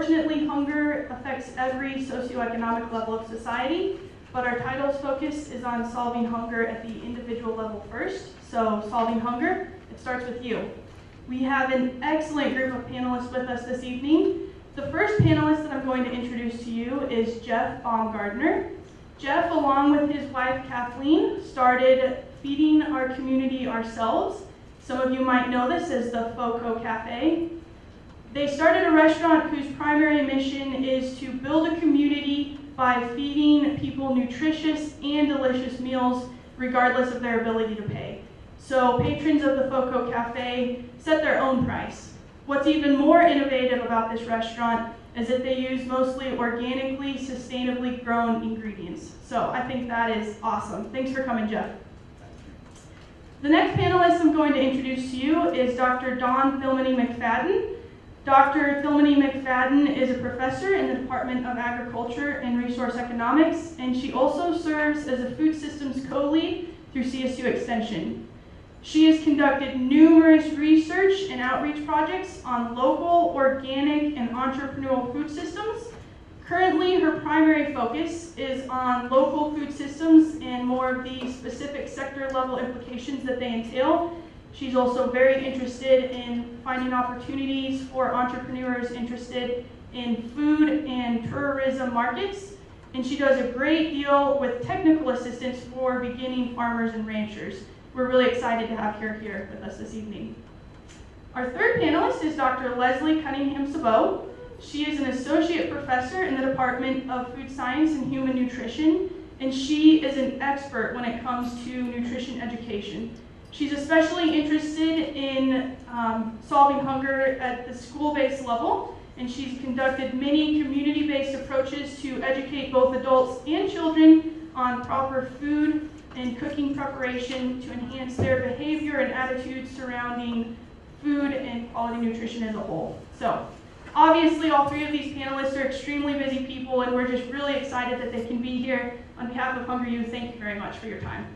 Unfortunately, hunger affects every socioeconomic level of society, but our title's focus is on solving hunger at the individual level first. So, solving hunger, it starts with you. We have an excellent group of panelists with us this evening. The first panelist that I'm going to introduce to you is Jeff Baumgardner. Jeff, along with his wife Kathleen, started feeding our community ourselves. Some of you might know this as the FOCO Cafe. They started a restaurant whose primary mission is to build a community by feeding people nutritious and delicious meals regardless of their ability to pay. So patrons of the FOCO Cafe set their own price. What's even more innovative about this restaurant is that they use mostly organically, sustainably grown ingredients. So I think that is awesome. Thanks for coming, Jeff. The next panelist I'm going to introduce to you is Dr. Dawn Thilmany McFadden. Dr. Thilmany McFadden is a professor in the Department of Agriculture and Resource Economics, and she also serves as a food systems co-lead through CSU Extension. She has conducted numerous research and outreach projects on local, organic, and entrepreneurial food systems. Currently, her primary focus is on local food systems and more of the specific sector-level implications that they entail. She's also very interested in finding opportunities for entrepreneurs interested in food and tourism markets, and she does a great deal with technical assistance for beginning farmers and ranchers. We're really excited to have her here with us this evening. Our third panelist is Dr. Leslie Cunningham-Sabot. She is an associate professor in the Department of Food Science and Human Nutrition, and she is an expert when it comes to nutrition education. She's especially interested in solving hunger at the school-based level, and she's conducted many community-based approaches to educate both adults and children on proper food and cooking preparation to enhance their behavior and attitudes surrounding food and quality nutrition as a whole. So, obviously, all three of these panelists are extremely busy people, and we're just really excited that they can be here. On behalf of HungerU, thank you very much for your time.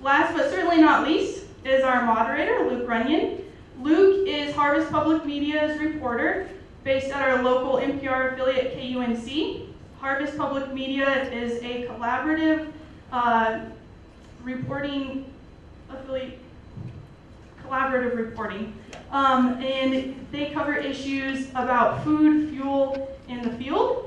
Last but certainly not least is our moderator, Luke Runyon. Luke is Harvest Public Media's reporter based at our local NPR affiliate, KUNC. Harvest Public Media is a collaborative reporting affiliate, and they cover issues about food, fuel, and the field.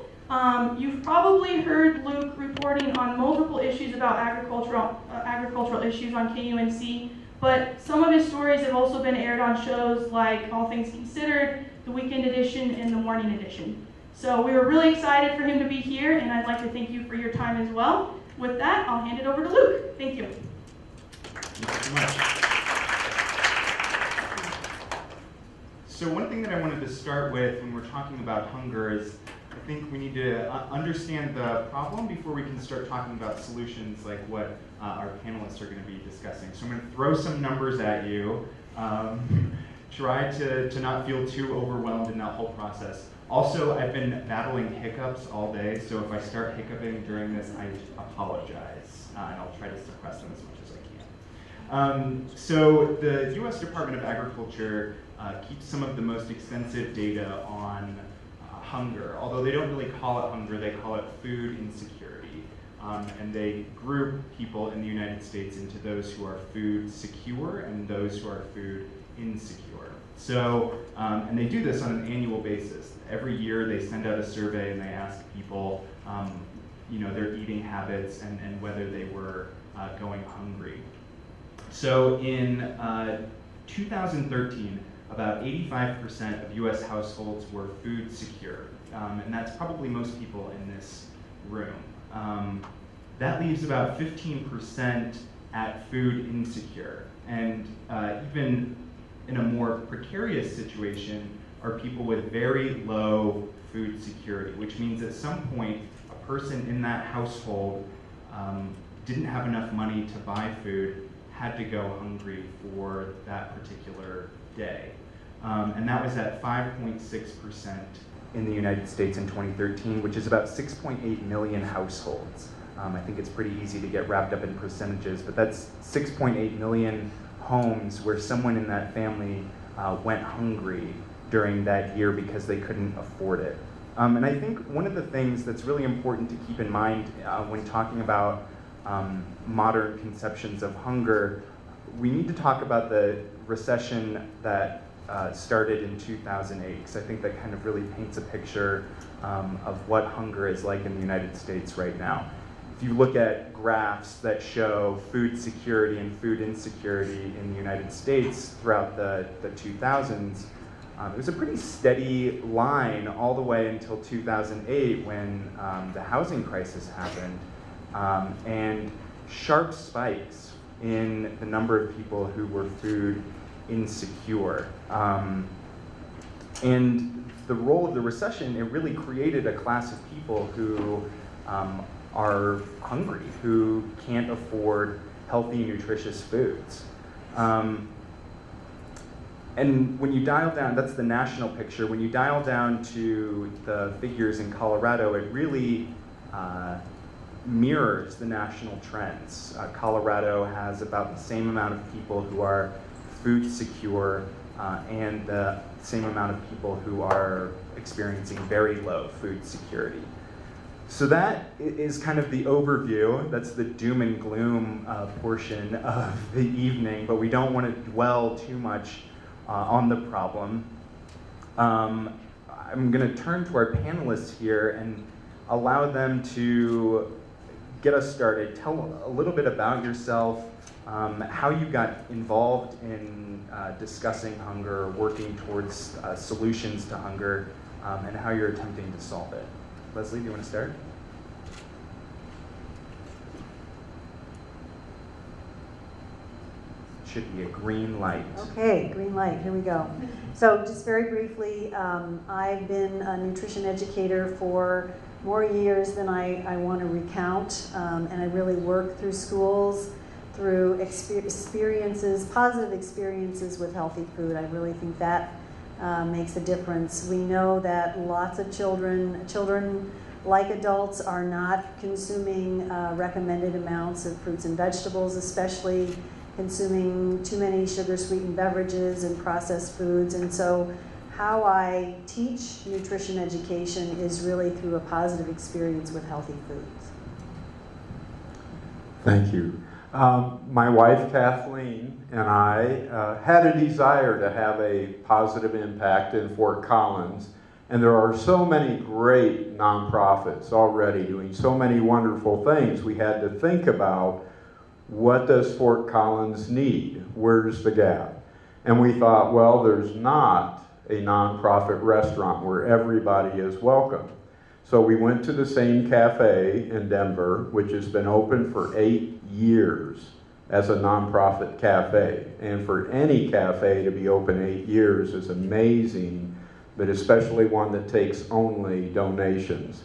You've probably heard Luke reporting on multiple issues about agricultural issues on KUNC, but some of his stories have also been aired on shows like All Things Considered, the Weekend Edition, and the Morning Edition. So we were really excited for him to be here, and I'd like to thank you for your time as well. With that, I'll hand it over to Luke. Thank you. Thank you so much. So one thing that I wanted to start with when we're talking about hunger is I think we need to understand the problem before we can start talking about solutions like what our panelists are going to be discussing. So I'm going to throw some numbers at you. Try to not feel too overwhelmed in that whole process. Also, I've been battling hiccups all day, so if I start hiccuping during this, I apologize, and I'll try to suppress them as much as I can. So the U.S. Department of Agriculture keeps some of the most extensive data on hunger, although they don't really call it hunger, they call it food insecurity. And they group people in the United States into those who are food secure and those who are food insecure. So, and they do this on an annual basis. Every year they send out a survey and they ask people, their eating habits and whether they were going hungry. So in 2013, about 85% of US households were food secure, and that's probably most people in this room. That leaves about 15% at food insecure, and even in a more precarious situation are people with very low food security, which means at some point a person in that household didn't have enough money to buy food, had to go hungry for that particular day. And that was at 5.6% in the United States in 2013, which is about 6.8 million households. I think it's pretty easy to get wrapped up in percentages, but that's 6.8 million homes where someone in that family went hungry during that year because they couldn't afford it. And I think one of the things that's really important to keep in mind when talking about modern conceptions of hunger, we need to talk about the recession that started in 2008, because I think that kind of really paints a picture of what hunger is like in the United States right now. If you look at graphs that show food security and food insecurity in the United States throughout the 2000s, it was a pretty steady line all the way until 2008 when the housing crisis happened, and sharp spikes in the number of people who were food insecure. And the role of the recession, it really created a class of people who are hungry, who can't afford healthy, nutritious foods. And when you dial down, that's the national picture, when you dial down to the figures in Colorado, it really mirrors the national trends. Colorado has about the same amount of people who are food secure and the same amount of people who are experiencing very low food security. So that is kind of the overview. That's the doom and gloom portion of the evening, but we don't want to dwell too much on the problem. I'm going to turn to our panelists here and allow them to get us started. Tell a little bit about yourself, how you got involved in discussing hunger, working towards solutions to hunger, and how you're attempting to solve it. Leslie, do you want to start? Should be a green light. Okay, green light, here we go. So just very briefly, I've been a nutrition educator for more years than I want to recount, and I really work through schools, through experiences, positive experiences with healthy food. I really think that makes a difference. We know that lots of children like adults are not consuming recommended amounts of fruits and vegetables, especially consuming too many sugar-sweetened beverages and processed foods. And so how I teach nutrition education is really through a positive experience with healthy foods. Thank you. My wife, Kathleen, and I had a desire to have a positive impact in Fort Collins. And there are so many great nonprofits already doing so many wonderful things. We had to think about, what does Fort Collins need? Where's the gap? And we thought, well, there's not a nonprofit restaurant where everybody is welcome. So we went to the same cafe in Denver, which has been open for 8 years as a nonprofit cafe. And for any cafe to be open 8 years is amazing, but especially one that takes only donations.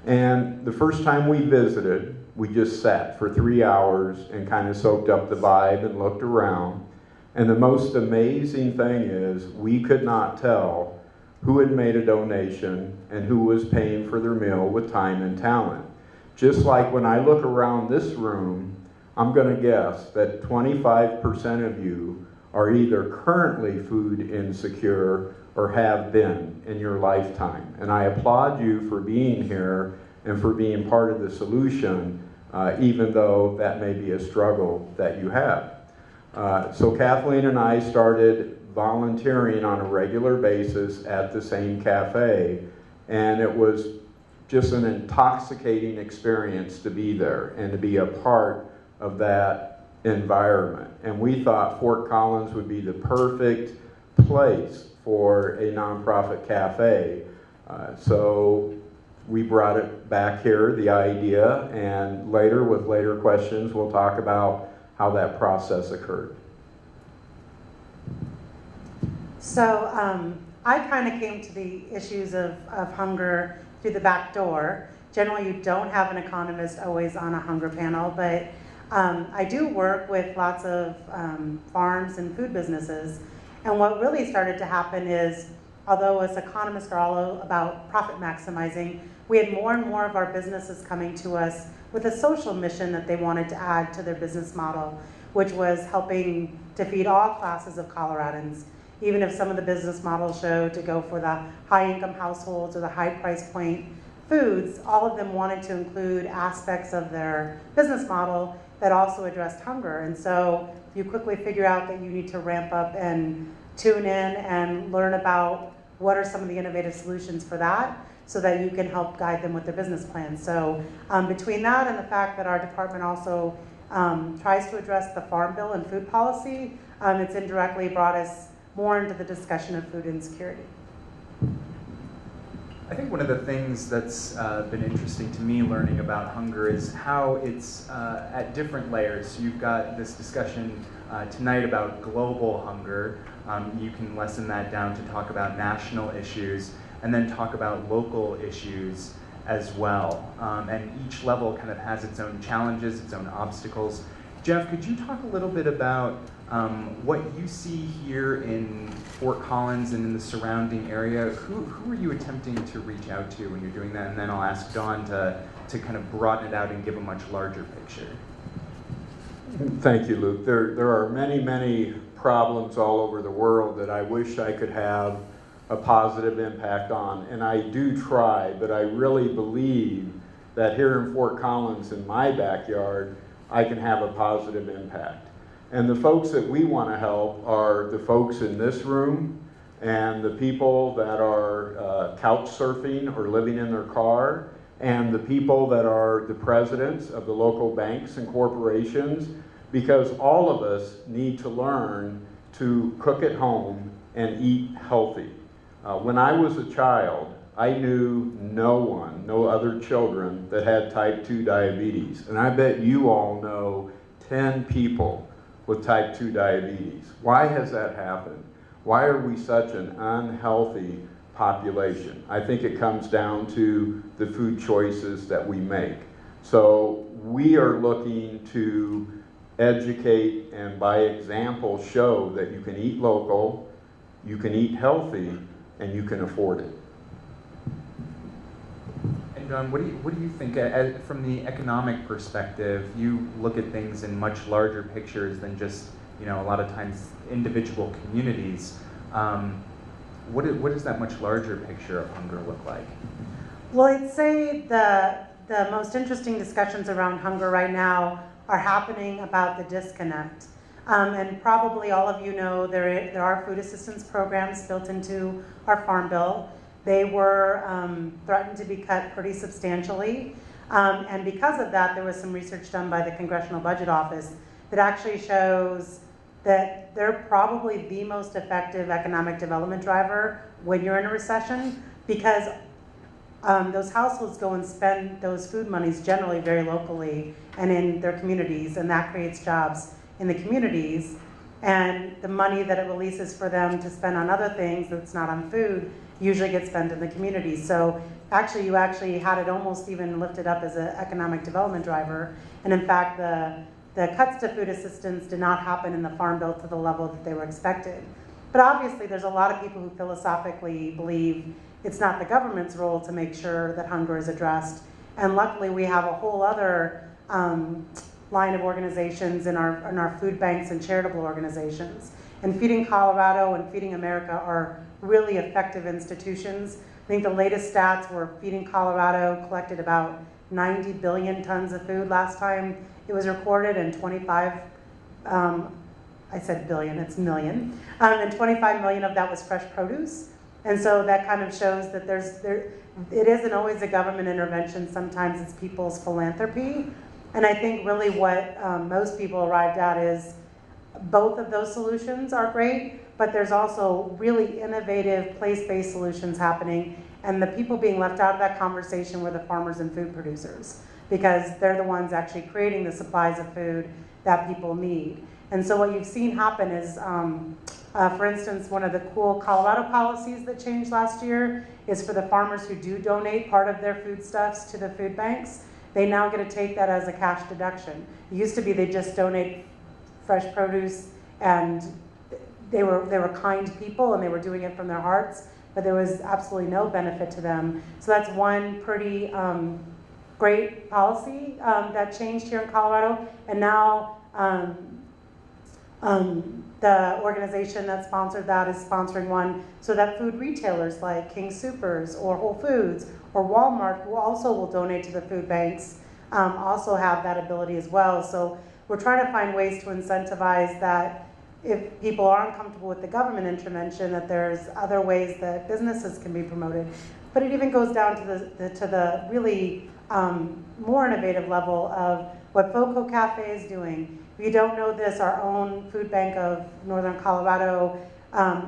And the first time we visited, we just sat for 3 hours and kind of soaked up the vibe and looked around. And the most amazing thing is we could not tell who had made a donation and who was paying for their meal with time and talent. Just like when I look around this room, I'm going to guess that 25% of you are either currently food insecure or have been in your lifetime. And I applaud you for being here and for being part of the solution, even though that may be a struggle that you have. So Kathleen and I started volunteering on a regular basis at the same cafe, and it was just an intoxicating experience to be there and to be a part of that environment. And we thought Fort Collins would be the perfect place for a nonprofit cafe. So we brought it back here, the idea, and later, with later questions, we'll talk about how that process occurred. So I kind of came to the issues of hunger through the back door. Generally, you don't have an economist always on a hunger panel, but I do work with lots of farms and food businesses. And what really started to happen is, although us economists are all about profit maximizing, we had more and more of our businesses coming to us with a social mission that they wanted to add to their business model. which was helping to feed all classes of Coloradans. Even if some of the business models showed to go for the high-income households or the high price point foods, all of them wanted to include aspects of their business model that also addressed hunger. And so you quickly figure out that you need to ramp up and tune in and learn about what are some of the innovative solutions for that, so that you can help guide them with their business plan. So between that and the fact that our department also tries to address the Farm Bill and food policy, it's indirectly brought us more into the discussion of food insecurity. I think one of the things that's been interesting to me learning about hunger is how it's at different layers. So you've got this discussion tonight about global hunger. You can lessen that down to talk about national issues, and then talk about local issues as well. And each level kind of has its own challenges, its own obstacles. Jeff, could you talk a little bit about what you see here in Fort Collins and in the surrounding area? Who are you attempting to reach out to when you're doing that? And then I'll ask Dawn to kind of broaden it out and give a much larger picture. Thank you, Luke. There are many, many problems all over the world that I wish I could have a positive impact on, and I do try, but I really believe that here in Fort Collins, in my backyard, I can have a positive impact. And the folks that we want to help are the folks in this room and the people that are couch surfing or living in their car, and the people that are the presidents of the local banks and corporations, because all of us need to learn to cook at home and eat healthy. When I was a child, I knew no other children that had type 2 diabetes. And I bet you all know 10 people with type 2 diabetes. Why has that happened? Why are we such an unhealthy population? I think it comes down to the food choices that we make. So we are looking to educate and by example show that you can eat local, you can eat healthy, and you can afford it. And John, what do you think, from the economic perspective? You look at things in much larger pictures than just, a lot of times individual communities. What does that much larger picture of hunger look like? Well, I'd say the most interesting discussions around hunger right now are happening about the disconnect. And probably all of you know there are food assistance programs built into our Farm Bill. They were threatened to be cut pretty substantially. And because of that, there was some research done by the Congressional Budget Office that actually shows that they're probably the most effective economic development driver when you're in a recession, because those households go and spend those food monies generally very locally and in their communities, and that creates jobs in the communities. And the money that it releases for them to spend on other things that's not on food usually gets spent in the community. So actually, you actually had it almost even lifted up as an economic development driver. And in fact, the cuts to food assistance did not happen in the Farm Bill to the level that they were expected. But obviously, there's a lot of people who philosophically believe it's not the government's role to make sure that hunger is addressed. And luckily, we have a whole other line of organizations in our food banks and charitable organizations. And Feeding Colorado and Feeding America are really effective institutions. I think the latest stats were Feeding Colorado collected about 90 billion tons of food last time it was recorded, and 25, I said billion, it's million, and 25 million of that was fresh produce. And so that kind of shows that it isn't always a government intervention, sometimes it's people's philanthropy. And I think really what most people arrived at is both of those solutions are great, but there's also really innovative place-based solutions happening, and the people being left out of that conversation were the farmers and food producers, because they're the ones actually creating the supplies of food that people need. And so what you've seen happen is, for instance, one of the cool Colorado policies that changed last year is for the farmers who do donate part of their foodstuffs to the food banks, they now get to take that as a cash deduction. It used to be they just donate fresh produce, and they were kind people and they were doing it from their hearts, but there was absolutely no benefit to them. So that's one pretty great policy that changed here in Colorado. And now The organization that sponsored that is sponsoring one so that food retailers like King Soopers or Whole Foods or Walmart will donate to the food banks, also have that ability as well. So we're trying to find ways to incentivize that if people are uncomfortable with the government intervention, that there's other ways that businesses can be promoted. But it even goes down to the really more innovative level of what Foco Cafe is doing. If you don't know this, our own food bank of Northern Colorado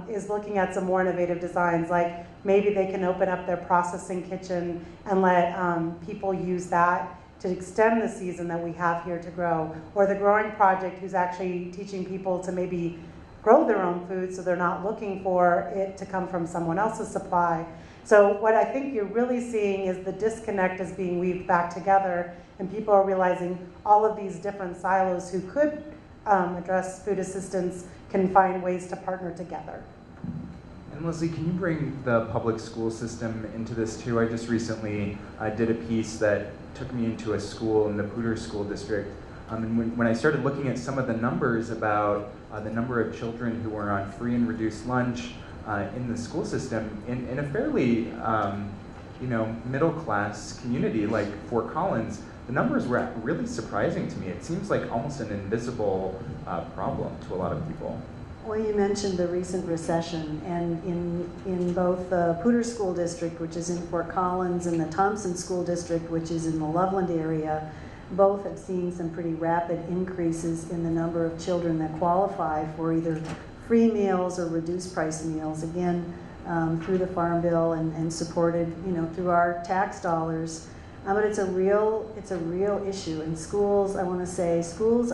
is looking at some more innovative designs, like maybe they can open up their processing kitchen and let people use that to extend the season that we have here to grow. Or the Growing Project, who's actually teaching people to maybe grow their own food so they're not looking for it to come from someone else's supply. So what I think you're really seeing is the disconnect is being weaved back together, and people are realizing all of these different silos who could address food assistance can find ways to partner together. And Leslie, can you bring the public school system into this too? I just recently did a piece that took me into a school in the Poudre School District. And when I started looking at some of the numbers about the number of children who were on free and reduced lunch in the school system, in a fairly middle class community like Fort Collins, the numbers were really surprising to me. It seems like almost an invisible problem to a lot of people. Well, you mentioned the recent recession, and in both the Poudre School District, which is in Fort Collins, and the Thompson School District, which is in the Loveland area, both have seen some pretty rapid increases in the number of children that qualify for either free meals or reduced price meals, again, through the Farm Bill and supported, through our tax dollars. But it's a real issue. And schools, I want to say, schools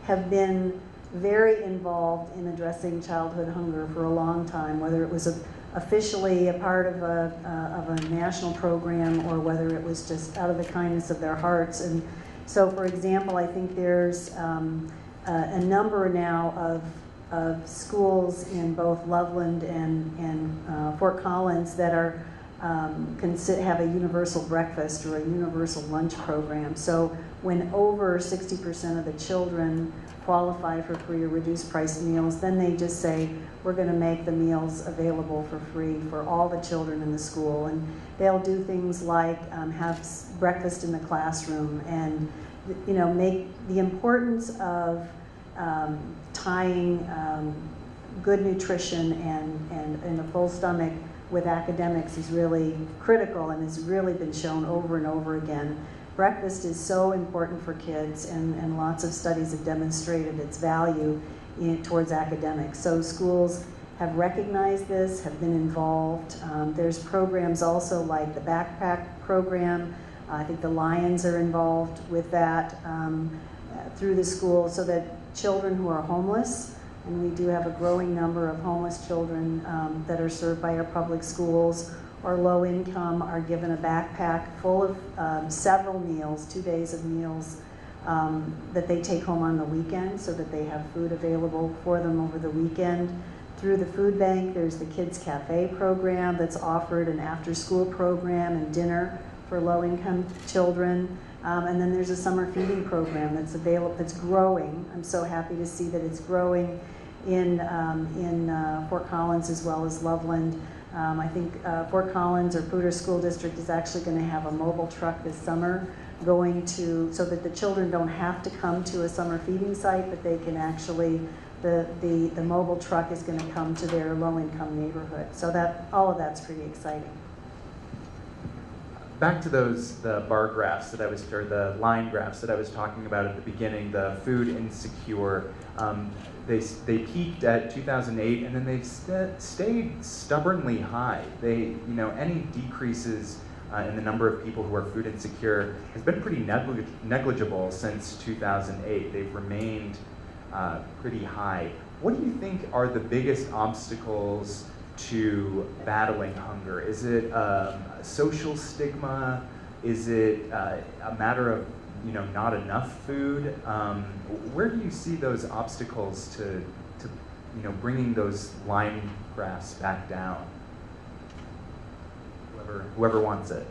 have been very involved in addressing childhood hunger for a long time, whether it was officially a part of a national program or whether it was just out of the kindness of their hearts. And so, for example, I think there's a number now of schools in both Loveland and Fort Collins that are have a universal breakfast or a universal lunch program. So when over 60% of the children qualify for free or reduced price meals, then they just say, we're going to make the meals available for free for all the children in the school. And they'll do things like have breakfast in the classroom and make the importance of tying good nutrition and a full stomach with academics is really critical and has really been shown over and over again. Breakfast is so important for kids, and lots of studies have demonstrated its value towards academics. So schools have recognized this, have been involved. There's programs also like the backpack program. I think the Lions are involved with that through the school so that children who are homeless, and we do have a growing number of homeless children that are served by our public schools, or low income, are given a backpack full of several meals, 2 days of meals that they take home on the weekend so that they have food available for them over the weekend. Through the food bank, there's the Kids Cafe program that's offered an after-school program and dinner for low-income children. And then there's a summer feeding program that's available, that's growing. I'm so happy to see that it's growing in Fort Collins as well as Loveland. I think Fort Collins or Poudre School District is actually going to have a mobile truck this summer going to, so that the children don't have to come to a summer feeding site, but they can actually, the mobile truck is going to come to their low-income neighborhood. So that, all of that's pretty exciting. Back to the bar graphs that or the line graphs that I was talking about at the beginning, the food insecure. They peaked at 2008, and then they've stayed stubbornly high. Any decreases in the number of people who are food insecure has been pretty negligible since 2008. They've remained pretty high. What do you think are the biggest obstacles to battling hunger? Is it social stigma? Is it a matter of not enough food? Where do you see those obstacles to bringing those line graphs back down? Whoever wants it.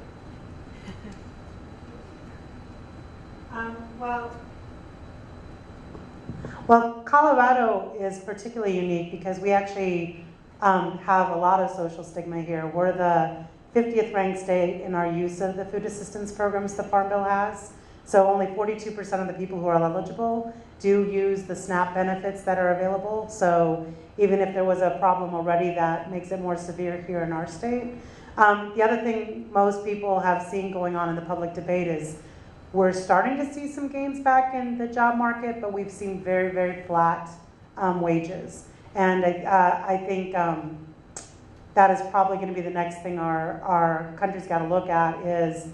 Well, Colorado is particularly unique because we actually have a lot of social stigma here. We're the 50th ranked state in our use of the food assistance programs the Farm Bill has. So only 42% of the people who are eligible do use the SNAP benefits that are available. So even if there was a problem already, that makes it more severe here in our state. The other thing most people have seen going on in the public debate is we're starting to see some gains back in the job market, but we've seen very, very flat wages. And I think that is probably going to be the next thing our country's got to look at is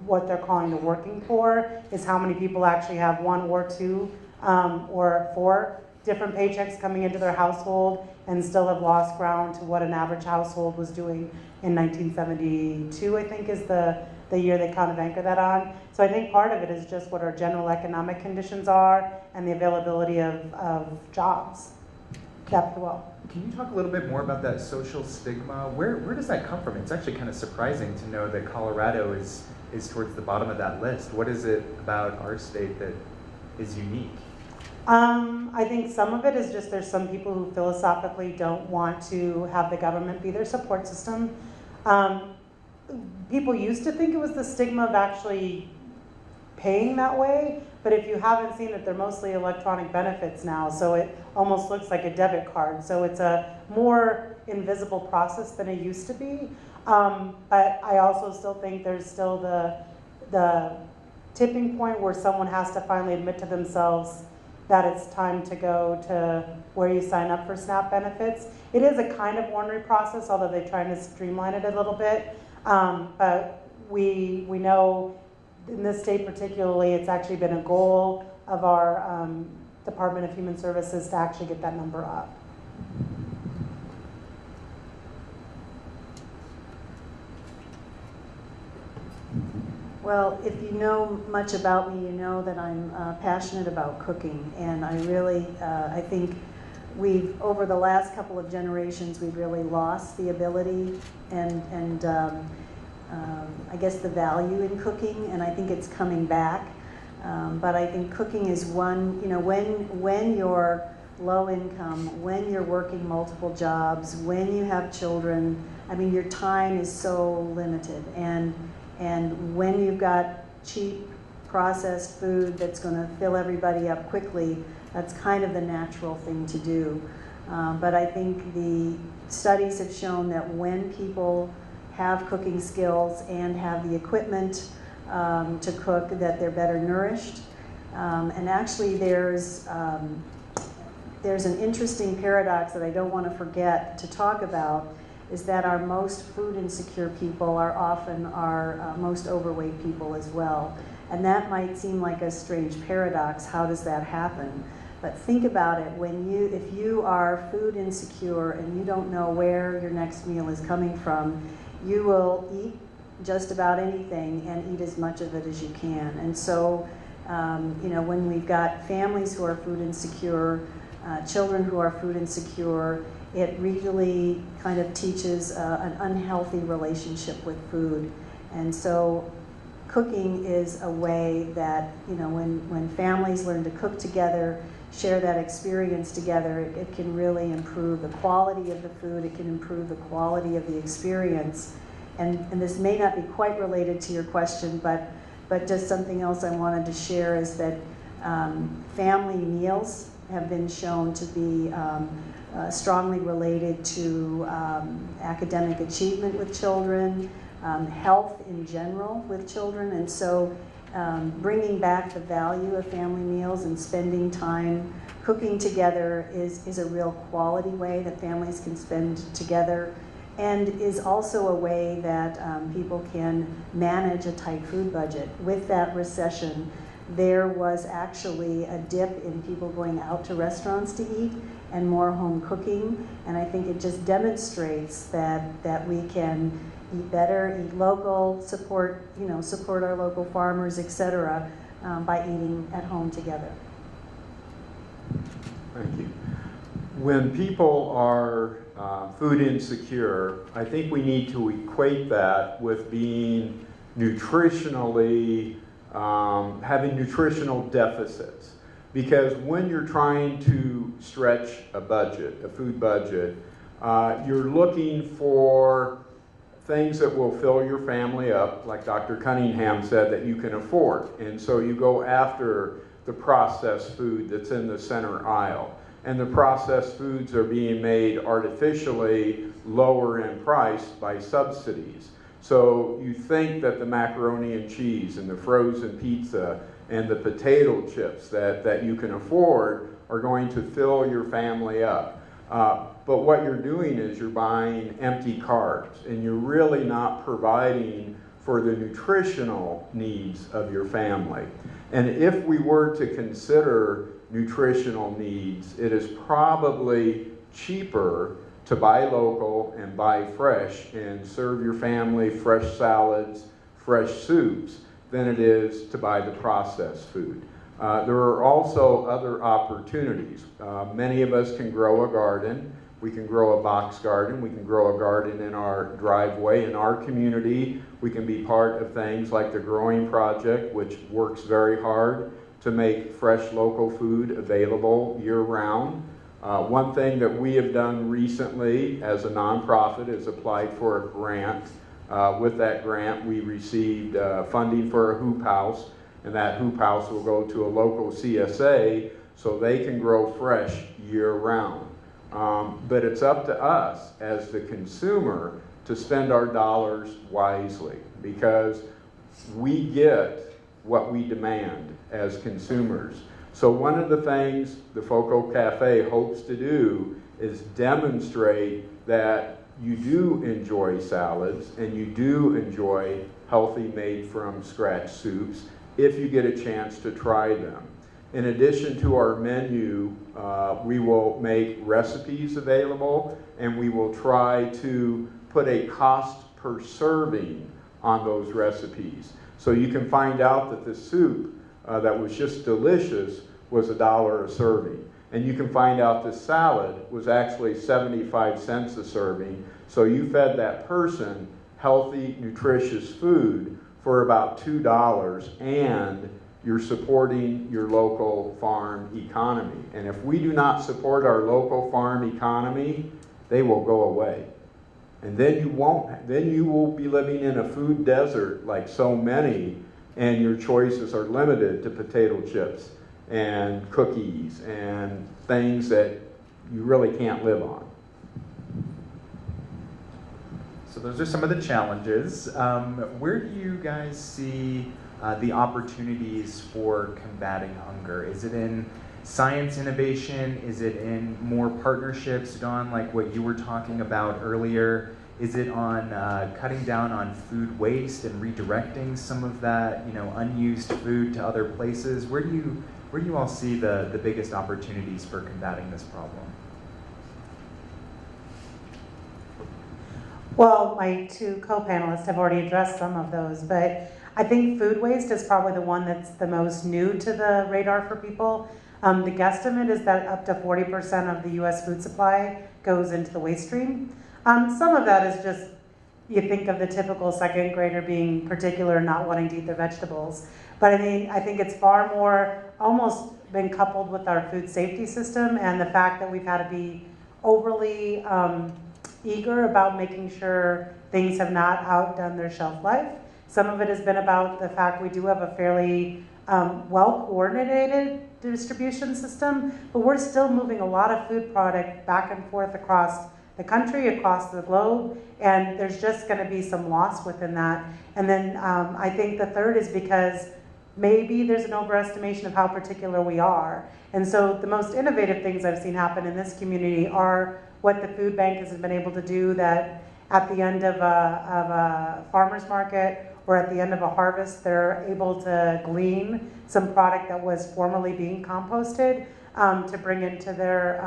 what they're calling the working poor, is how many people actually have one or two or four different paychecks coming into their household and still have lost ground to what an average household was doing in 1972, I think is the year they kind of anchor that on. So I think part of it is just what our general economic conditions are and the availability of jobs. Dr. Well. Can you talk a little bit more about that social stigma? Where does that come from? It's actually kind of surprising to know that Colorado is towards the bottom of that list. What is it about our state that is unique? I think some of it is just there's some people who philosophically don't want to have the government be their support system. People used to think it was the stigma of actually paying that way, but if you haven't seen it, they're mostly electronic benefits now, so it almost looks like a debit card. So it's a more invisible process than it used to be. But I also still think there's still the tipping point where someone has to finally admit to themselves that it's time to go to where you sign up for SNAP benefits. It is a kind of ornery process, although they're trying to streamline it a little bit. But we know in this state particularly, it's actually been a goal of our Department of Human Services to actually get that number up. Well, if you know much about me, you know that I'm passionate about cooking, and I really, I think over the last couple of generations, we've really lost the ability and I guess the value in cooking, and I think it's coming back. But I think cooking is one, when you're low income, when you're working multiple jobs, when you have children, I mean, your time is so limited. And when you've got cheap processed food that's going to fill everybody up quickly, that's kind of the natural thing to do. But I think the studies have shown that when people have cooking skills and have the equipment to cook, that they're better nourished. And actually there's an interesting paradox that I don't want to forget to talk about, is that our most food insecure people are often our most overweight people as well. And that might seem like a strange paradox. How does that happen? But think about it, if you are food insecure and you don't know where your next meal is coming from, you will eat just about anything and eat as much of it as you can. And so, when we've got families who are food insecure, children who are food insecure, it really kind of teaches an unhealthy relationship with food. And so cooking is a way that, when families learn to cook together, share that experience together, it can really improve the quality of the food, it can improve the quality of the experience. And this may not be quite related to your question, but just something else I wanted to share is that family meals have been shown to be strongly related to academic achievement with children, health in general with children, and so bringing back the value of family meals and spending time cooking together is a real quality way that families can spend together, and is also a way that people can manage a tight food budget. With that recession, there was actually a dip in people going out to restaurants to eat and more home cooking, and I think it just demonstrates that we can eat better, eat local, support our local farmers, etc., by eating at home together. Thank you. When people are food insecure, I think we need to equate that with being nutritionally, having nutritional deficits. Because when you're trying to stretch a budget, a food budget, you're looking for things that will fill your family up, like Dr. Cunningham said, that you can afford. And so you go after the processed food that's in the center aisle. And the processed foods are being made artificially lower in price by subsidies. So you think that the macaroni and cheese and the frozen pizza and the potato chips that you can afford are going to fill your family up. But what you're doing is you're buying empty carbs, and you're really not providing for the nutritional needs of your family. And if we were to consider nutritional needs, it is probably cheaper to buy local and buy fresh and serve your family fresh salads, fresh soups, than it is to buy the processed food. There are also other opportunities. Many of us can grow a garden. We can grow a box garden. We can grow a garden in our driveway. In our community, we can be part of things like the Growing Project, which works very hard to make fresh local food available year-round. One thing that we have done recently as a nonprofit is applied for a grant. With that grant, we received funding for a hoop house, and that hoop house will go to a local CSA so they can grow fresh year-round. But it's up to us as the consumer to spend our dollars wisely, because we get what we demand as consumers. So one of the things the Foco Cafe hopes to do is demonstrate that you do enjoy salads and you do enjoy healthy made from scratch soups if you get a chance to try them. In addition to our menu, we will make recipes available, and we will try to put a cost per serving on those recipes. So you can find out that the soup that was just delicious was $1 a serving. And you can find out the salad was actually 75 cents a serving. So you fed that person healthy, nutritious food for about $2, and you're supporting your local farm economy. And if we do not support our local farm economy, they will go away. And then you will be living in a food desert like so many, and your choices are limited to potato chips and cookies and things that you really can't live on. So those are some of the challenges. Where do you guys see the opportunities for combating hunger? Is it in science innovation? Is it in more partnerships, Dawn, like what you were talking about earlier? Is it on cutting down on food waste and redirecting some of that, unused food to other places? Where do you all see the biggest opportunities for combating this problem? Well, my two co-panelists have already addressed some of those, but I think food waste is probably the one that's the most new to the radar for people. The guesstimate is that up to 40% of the US food supply goes into the waste stream. Some of that is just, you think of the typical second grader being particular and not wanting to eat their vegetables. But I think it's far more almost been coupled with our food safety system and the fact that we've had to be overly eager about making sure things have not outdone their shelf life. Some of it has been about the fact we do have a fairly well-coordinated distribution system, but we're still moving a lot of food product back and forth across the country, across the globe, and there's just going to be some loss within that. And then I think the third is because maybe there's an overestimation of how particular we are. And so the most innovative things I've seen happen in this community are what the food bank has been able to do, that at the end of a farmer's market or at the end of a harvest, they're able to glean some product that was formerly being composted to bring into their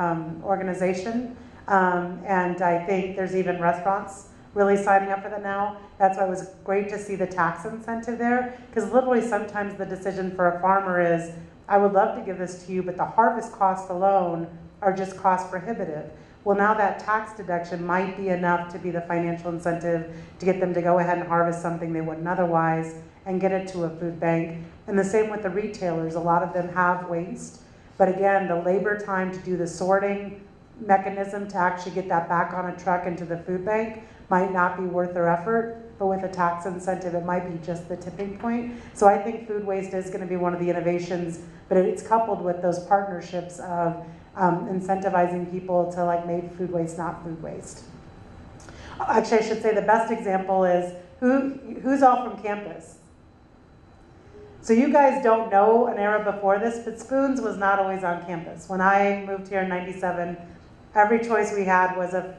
organization. And I think there's even restaurants really signing up for that now. That's why it was great to see the tax incentive there, because literally sometimes the decision for a farmer is, I would love to give this to you, but the harvest costs alone are just cost prohibitive. Well, now that tax deduction might be enough to be the financial incentive to get them to go ahead and harvest something they wouldn't otherwise and get it to a food bank. And the same with the retailers. A lot of them have waste. But again, the labor time to do the sorting mechanism to actually get that back on a truck into the food bank might not be worth their effort, but with a tax incentive, it might be just the tipping point. So I think food waste is going to be one of the innovations, but it's coupled with those partnerships of incentivizing people to like make food waste not food waste. Actually, I should say the best example is who's all from campus? So you guys don't know an era before this, but Spoons was not always on campus. When I moved here in '97, every choice we had was a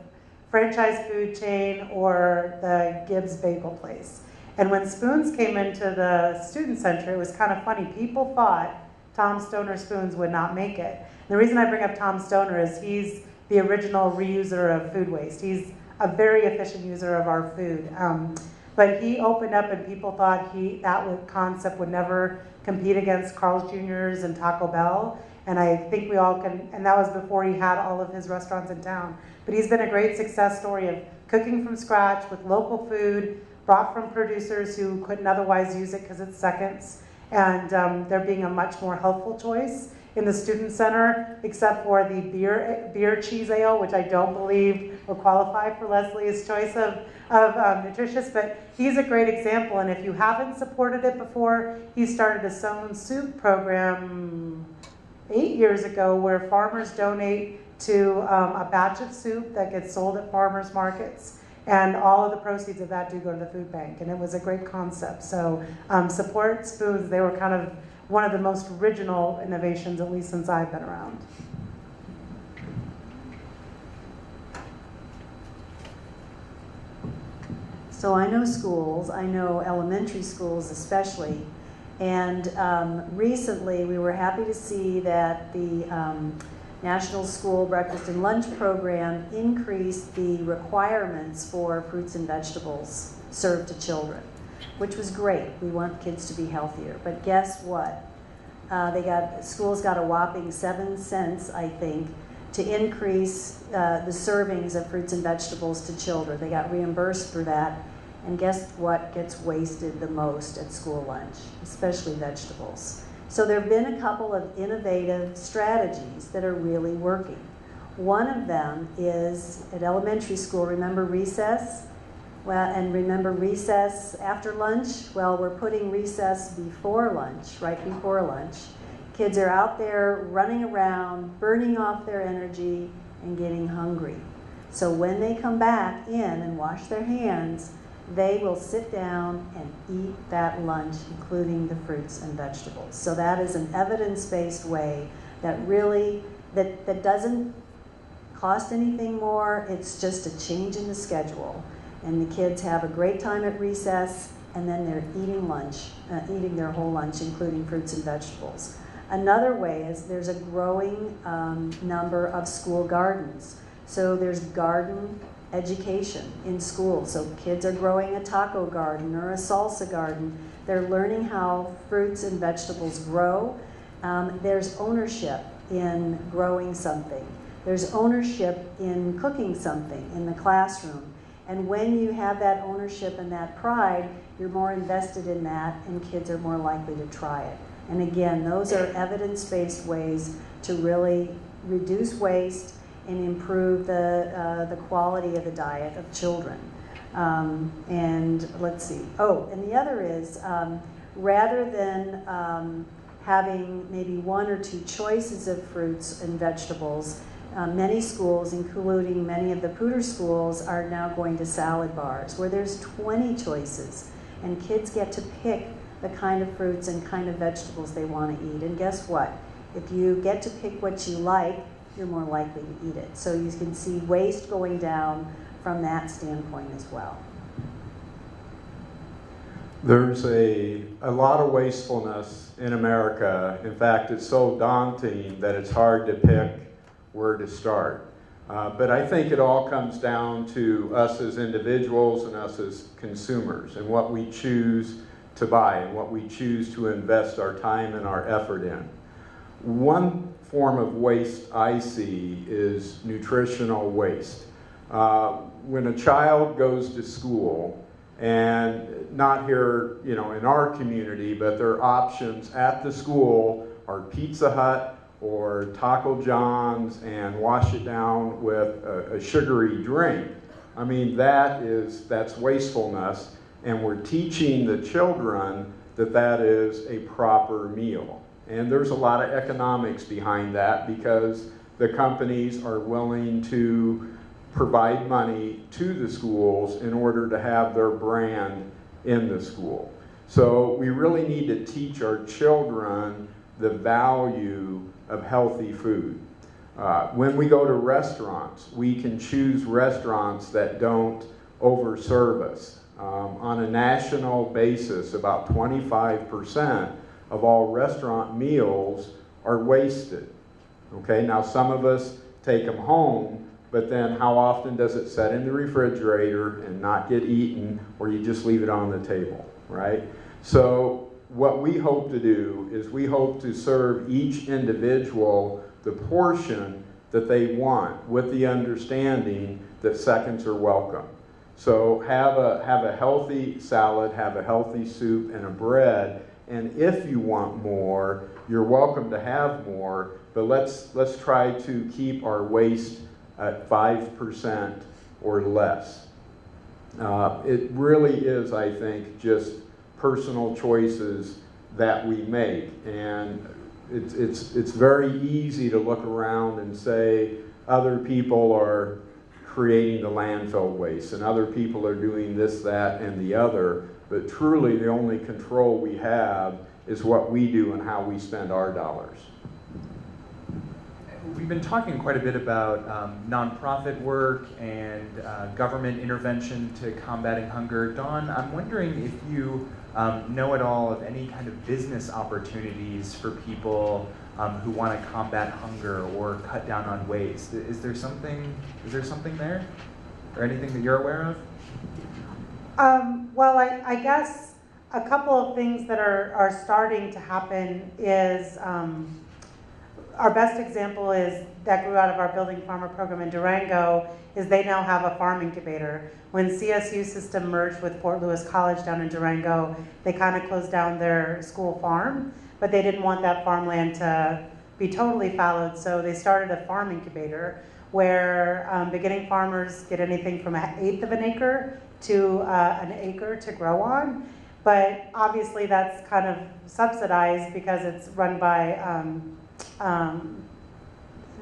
franchise food chain or the Gibbs Bagel Place. And when Spoons came into the student center, it was kind of funny. People thought Tom Stoner Spoons would not make it. And the reason I bring up Tom Stoner is he's the original reuser of food waste. He's a very efficient user of our food. But he opened up and people thought that concept would never compete against Carl's Jr.'s and Taco Bell. And I think we all can, and that was before he had all of his restaurants in town. But he's been a great success story of cooking from scratch with local food, brought from producers who couldn't otherwise use it because it's seconds. And there being a much more healthful choice in the student center, except for the beer cheese ale, which I don't believe will qualify for Leslie's choice of nutritious, but he's a great example. And if you haven't supported it before, he started a Sown Soup program 8 years ago where farmers donate to a batch of soup that gets sold at farmers markets. And all of the proceeds of that do go to the food bank. And it was a great concept. So support Spoons. They were kind of one of the most original innovations, at least since I've been around. So I know schools, I know elementary schools especially, and recently we were happy to see that the National School Breakfast and Lunch Program increased the requirements for fruits and vegetables served to children, which was great. We want kids to be healthier. But guess what? Schools got a whopping 7 cents, I think, to increase the servings of fruits and vegetables to children. They got reimbursed for that. And guess what gets wasted the most at school lunch? Especially vegetables. So there have been a couple of innovative strategies that are really working. One of them is at elementary school, remember recess? Well, and remember recess after lunch? Well, we're putting recess before lunch, right before lunch. Kids are out there running around, burning off their energy, and getting hungry. So when they come back in and wash their hands, they will sit down and eat that lunch, including the fruits and vegetables. So that is an evidence-based way that really, that doesn't cost anything more. It's just a change in the schedule. And the kids have a great time at recess, and then they're eating lunch, eating their whole lunch, including fruits and vegetables. Another way is there's a growing number of school gardens. So there's garden education in school. So kids are growing a taco garden or a salsa garden. They're learning how fruits and vegetables grow. There's ownership in growing something. There's ownership in cooking something in the classroom. And when you have that ownership and that pride, you're more invested in that, and kids are more likely to try it. And again, those are evidence-based ways to really reduce waste and improve the quality of the diet of children. And let's see. Oh, and the other is, rather than having maybe 1 or 2 choices of fruits and vegetables, many schools, including many of the Pooter schools, are now going to salad bars where there's 20 choices, and kids get to pick the kind of fruits and kind of vegetables they want to eat. And guess what? If you get to pick what you like, you're more likely to eat it. So you can see waste going down from that standpoint as well. There's a lot of wastefulness in America. In fact, it's so daunting that it's hard to pick where to start. But I think it all comes down to us as individuals and us as consumers and what we choose to buy and what we choose to invest our time and our effort in. One form of waste I see is nutritional waste. When a child goes to school, and not here, in our community, but their options at the school are Pizza Hut or Taco John's and wash it down with a sugary drink. I mean, that's wastefulness, and we're teaching the children that that is a proper meal. And there's a lot of economics behind that because the companies are willing to provide money to the schools in order to have their brand in the school. So we really need to teach our children the value of healthy food. When we go to restaurants, we can choose restaurants that don't overserve us. On a national basis, about 25% of all restaurant meals are wasted. Okay, now some of us take them home, but then how often does it set in the refrigerator and not get eaten, or you just leave it on the table, right? So what we hope to do is we hope to serve each individual the portion that they want, with the understanding that seconds are welcome. So have a healthy salad, have a healthy soup and a bread, and if you want more, you're welcome to have more, but let's try to keep our waste at 5% or less. It really is, I think, just personal choices that we make, and it's very easy to look around and say other people are creating the landfill waste and other people are doing this, that, and the other, but truly the only control we have is what we do and how we spend our dollars. We've been talking quite a bit about nonprofit work and government intervention to combating hunger. Dawn, I'm wondering if you know at all of any kind of business opportunities for people who want to combat hunger or cut down on waste. Is there something there, or anything that you're aware of? Well, I guess a couple of things that are starting to happen is our best example is that grew out of our Building Farmer program in Durango is they now have a farm incubator. When CSU system merged with Fort Lewis College down in Durango, they kind of closed down their school farm, but they didn't want that farmland to be totally fallowed, so they started a farm incubator where beginning farmers get anything from 1/8 of an acre to an acre to grow on. But obviously that's kind of subsidized because it's run by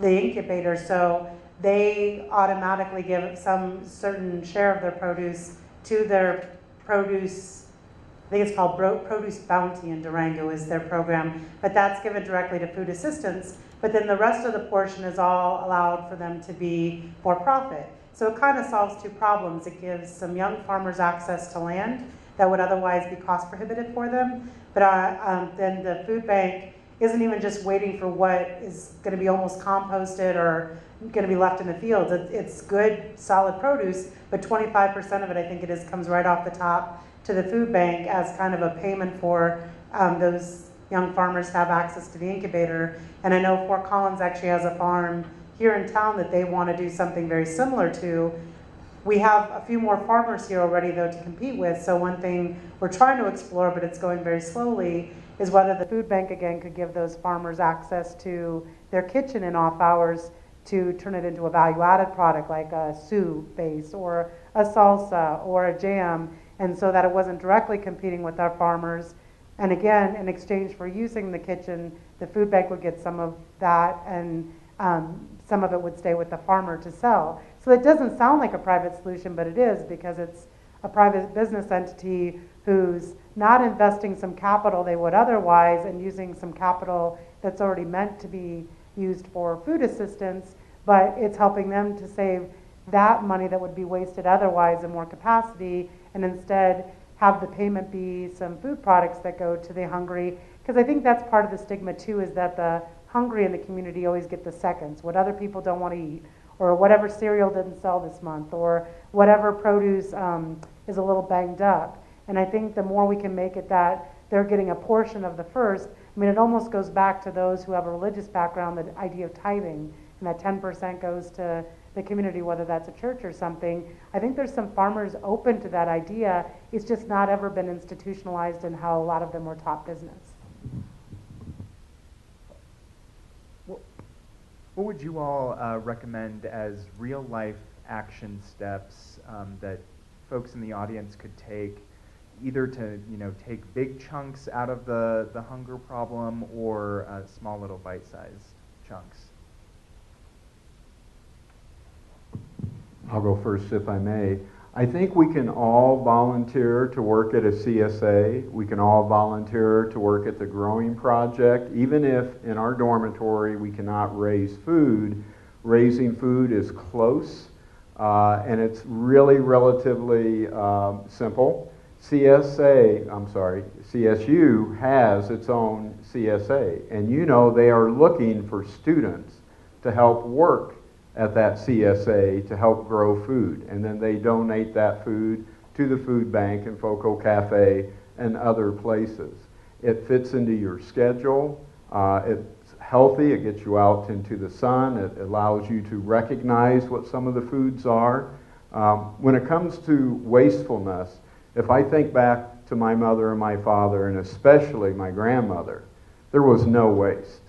the incubator, so they automatically give some certain share of their produce to their produce. I think it's called Produce Bounty in Durango is their program, but that's given directly to food assistance. But then the rest of the portion is all allowed for them to be for profit. So it kind of solves two problems. It gives some young farmers access to land that would otherwise be cost prohibitive for them. But then the food bank isn't even just waiting for what is going to be almost composted or going to be left in the fields. It's good, solid produce, but 25% of it, I think it is, comes right off the top to the food bank as kind of a payment for those young farmers to have access to the incubator. And I know Fort Collins actually has a farm here in town that they want to do something very similar to. We have a few more farmers here already, though, to compete with. So one thing we're trying to explore, but it's going very slowly, is whether the food bank, again, could give those farmers access to their kitchen in off hours to turn it into a value-added product like a soup base or a salsa or a jam, and so that it wasn't directly competing with our farmers. And again, in exchange for using the kitchen, the food bank would get some of that, and some of it would stay with the farmer to sell. So it doesn't sound like a private solution, but it is, because it's a private business entity who's not investing some capital they would otherwise and using some capital that's already meant to be used for food assistance, but it's helping them to save that money that would be wasted otherwise in more capacity, and instead have the payment be some food products that go to the hungry. Because I think that's part of the stigma too, is that the hungry in the community always get the seconds, what other people don't want to eat, or whatever cereal didn't sell this month, or whatever produce is a little banged up. And I think the more we can make it that they're getting a portion of the first, I mean, it almost goes back to those who have a religious background, the idea of tithing, and that 10% goes to the community, whether that's a church or something. I think there's some farmers open to that idea. It's just not ever been institutionalized in how a lot of them were taught business. what would you all recommend as real-life action steps that folks in the audience could take, either to take big chunks out of the hunger problem or small little bite-sized chunks? I'll go first if I may. I think we can all volunteer to work at a CSA. We can all volunteer to work at the Growing Project. Even if in our dormitory we cannot raise food, raising food is close, and it's really relatively simple. CSU has its own CSA, and they are looking for students to help work at that CSA to help grow food, and then they donate that food to the food bank and Foco Cafe and other places. It fits into your schedule. It's healthy. It gets you out into the sun. It allows you to recognize what some of the foods are. When it comes to wastefulness, if I think back to my mother and my father, and especially my grandmother, there was no waste.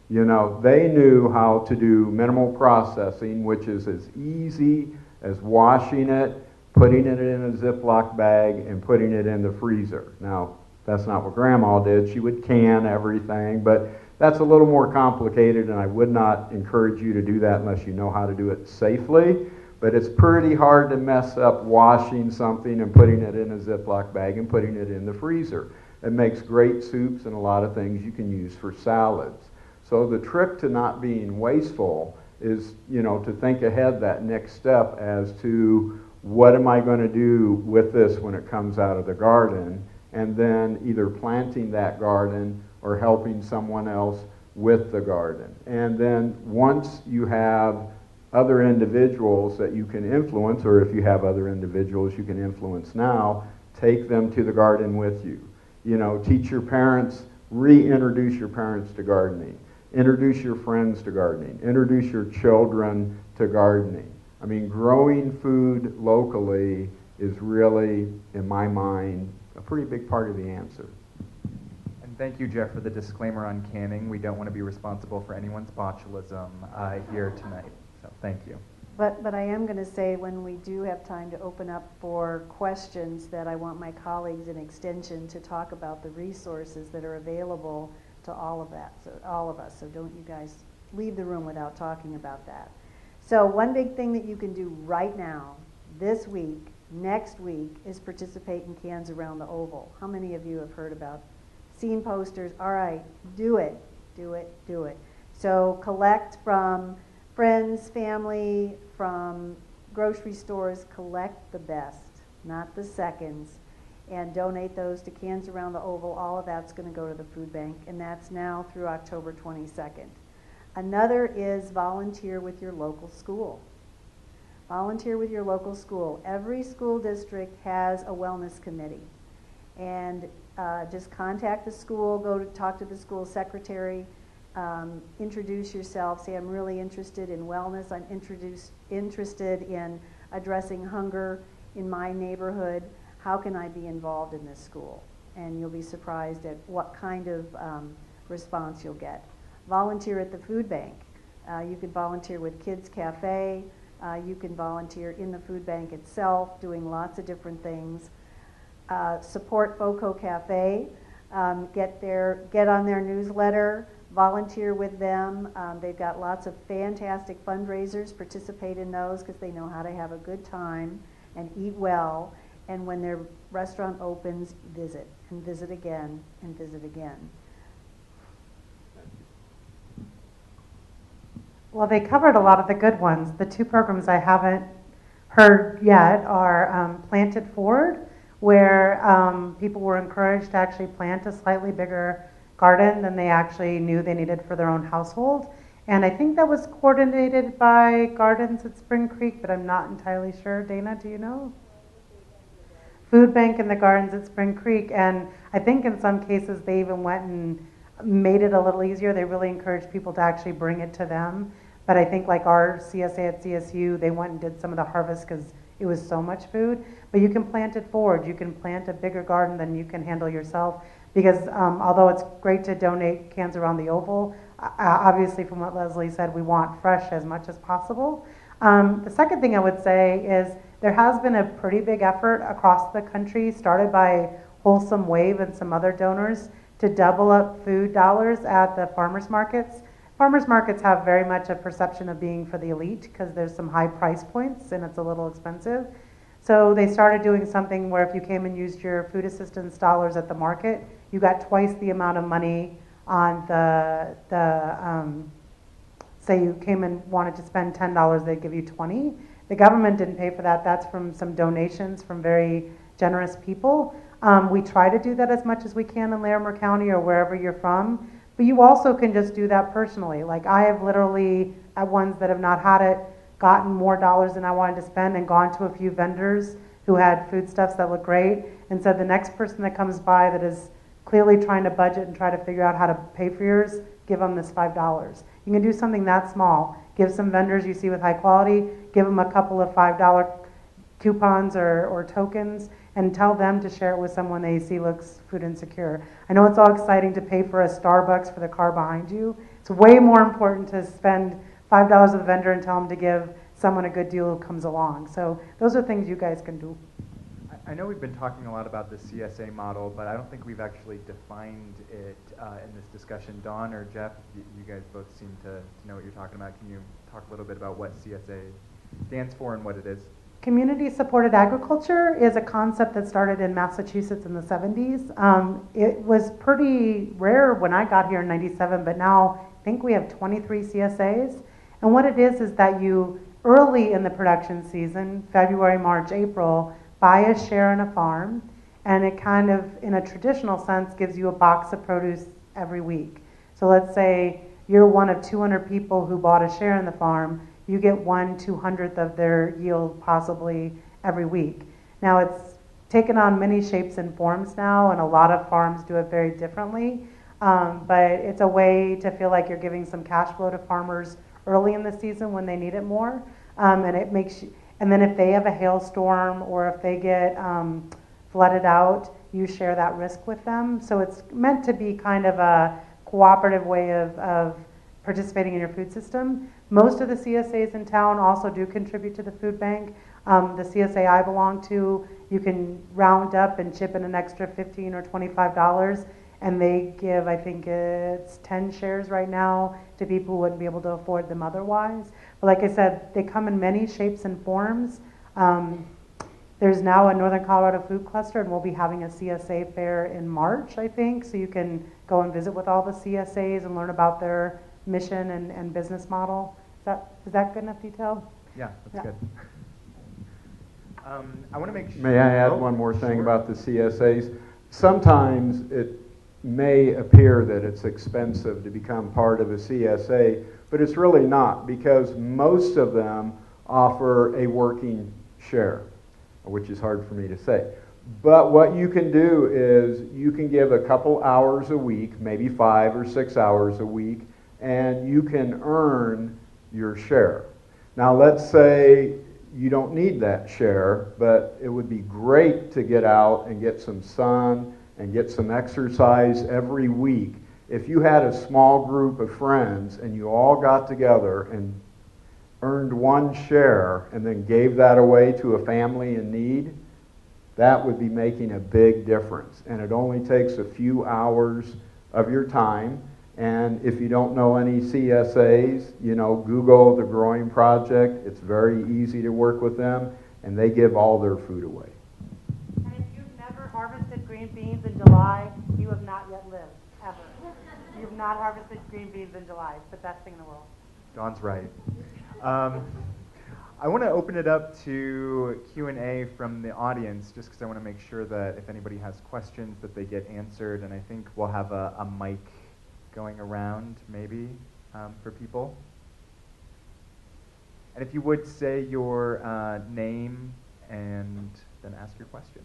They knew how to do minimal processing, which is as easy as washing it, putting it in a Ziploc bag, and putting it in the freezer. Now, that's not what Grandma did. She would can everything, but that's a little more complicated, and I would not encourage you to do that unless you know how to do it safely. But it's pretty hard to mess up washing something and putting it in a Ziploc bag and putting it in the freezer. It makes great soups and a lot of things you can use for salads. So the trick to not being wasteful is, to think ahead that next step as to what am I going to do with this when it comes out of the garden, and then either planting that garden or helping someone else with the garden. And then once you have other individuals that you can influence, or if you have other individuals you can influence now, take them to the garden with you. Teach your parents, reintroduce your parents to gardening. Introduce your friends to gardening. Introduce your children to gardening. I mean, growing food locally is really, in my mind, a pretty big part of the answer. And thank you, Jeff, for the disclaimer on canning. We don't want to be responsible for anyone's botulism here tonight. So thank you. But I am going to say, when we do have time to open up for questions, that I want my colleagues in Extension to talk about the resources that are available to all of us. So don't you guys leave the room without talking about that. So one big thing that you can do right now, this week, next week, is participate in Cans Around the Oval. How many of you have heard about, seen posters? All right, do it, do it, do it. So collect from friends, family, from grocery stores, collect the best, not the seconds, and donate those to Cans Around the Oval. All of that's going to go to the food bank, and that's now through October 22nd. Another is volunteer with your local school. Volunteer with your local school. Every school district has a wellness committee, and just contact the school, go to talk to the school secretary, introduce yourself, say I'm really interested in wellness, I'm interested in addressing hunger in my neighborhood. How can I be involved in this school? And you'll be surprised at what kind of response you'll get. Volunteer at the food bank. You can volunteer with Kids Cafe. You can volunteer in the food bank itself, doing lots of different things. Support Foco Cafe. Get on their newsletter. Volunteer with them. They've got lots of fantastic fundraisers. Participate in those because they know how to have a good time and eat well. And when their restaurant opens, visit, and visit again, and visit again. Well, they covered a lot of the good ones. The two programs I haven't heard yet are Planted Forward, where people were encouraged to actually plant a slightly bigger garden than they actually knew they needed for their own household. And I think that was coordinated by Gardens at Spring Creek, but I'm not entirely sure. Dana, do you know? Food bank in the gardens at Spring Creek, and I think in some cases they even went and made it a little easier. They really encouraged people to actually bring it to them. But I think like our CSA at CSU, they went and did some of the harvest because it was so much food. But you can plant it forward. You can plant a bigger garden than you can handle yourself. Because although it's great to donate Cans Around the Oval, obviously from what Leslie said, we want fresh as much as possible. The second thing I would say is there has been a pretty big effort across the country, started by Wholesome Wave and some other donors, to double up food dollars at the farmers markets. Farmers markets have very much a perception of being for the elite because there's some high price points and it's a little expensive. So they started doing something where if you came and used your food assistance dollars at the market, you got twice the amount of money on say you came and wanted to spend $10, they'd give you 20. The government didn't pay for that. That's from some donations from very generous people. We try to do that as much as we can in Larimer County or wherever you're from. But you also can just do that personally. Like I have literally, at ones that have not had it, gotten more dollars than I wanted to spend and gone to a few vendors who had foodstuffs that look great and said the next person that comes by that is clearly trying to budget and try to figure out how to pay for yours, give them this $5. You can do something that small. Give some vendors you see with high quality, give them a couple of $5 coupons or tokens, and tell them to share it with someone they see looks food insecure. I know it's all exciting to pay for a Starbucks for the car behind you. It's way more important to spend $5 with a vendor and tell them to give someone a good deal who comes along. So those are things you guys can do. I know we've been talking a lot about the CSA model, but I don't think we've actually defined it in this discussion. Dawn or Jeff, you guys both seem to know what you're talking about. Can you talk a little bit about what CSA stands for and what it is? Community-supported agriculture is a concept that started in Massachusetts in the 70s. It was pretty rare when I got here in '97, but now I think we have 23 CSAs. And what it is that you, early in the production season, February, March, April, buy a share in a farm, and it kind of, in a traditional sense, gives you a box of produce every week. So let's say you're one of 200 people who bought a share in the farm, you get 1/200th of their yield possibly every week. Now it's taken on many shapes and forms now, and a lot of farms do it very differently. But it's a way to feel like you're giving some cash flow to farmers early in the season when they need it more. And it makes you, and then if they have a hailstorm or if they get flooded out, you share that risk with them. So it's meant to be kind of a cooperative way of participating in your food system. Most of the CSAs in town also do contribute to the food bank. The CSA I belong to, you can round up and chip in an extra $15 or $25, and they give, I think it's 10 shares right now to people who wouldn't be able to afford them otherwise. But like I said, they come in many shapes and forms. There's now a Northern Colorado food cluster, and we'll be having a CSA fair in March, I think, so you can go and visit with all the CSAs and learn about their mission and business model. Is that good enough detail? Yeah, that's good. I want to make sure. May I add one more thing about the CSAs? Sometimes it may appear that it's expensive to become part of a CSA, but it's really not, because most of them offer a working share, which is hard for me to say. But what you can do is you can give a couple hours a week, maybe 5 or 6 hours a week, and you can earn your share. Now let's say you don't need that share, but it would be great to get out and get some sun and get some exercise every week. If you had a small group of friends and you all got together and earned one share and then gave that away to a family in need, that would be making a big difference. And it only takes a few hours of your time. And if you don't know any CSAs, you know, Google the Growing Project. It's very easy to work with them, and they give all their food away. And if you've never harvested green beans in July, you have not yet lived, ever. You've not harvested green beans in July. It's the best thing in the world. Dawn's right. I want to open it up to Q&A from the audience, just because I want to make sure that if anybody has questions that they get answered, and I think we'll have a mic going around maybe for people. And if you would say your name and then ask your question.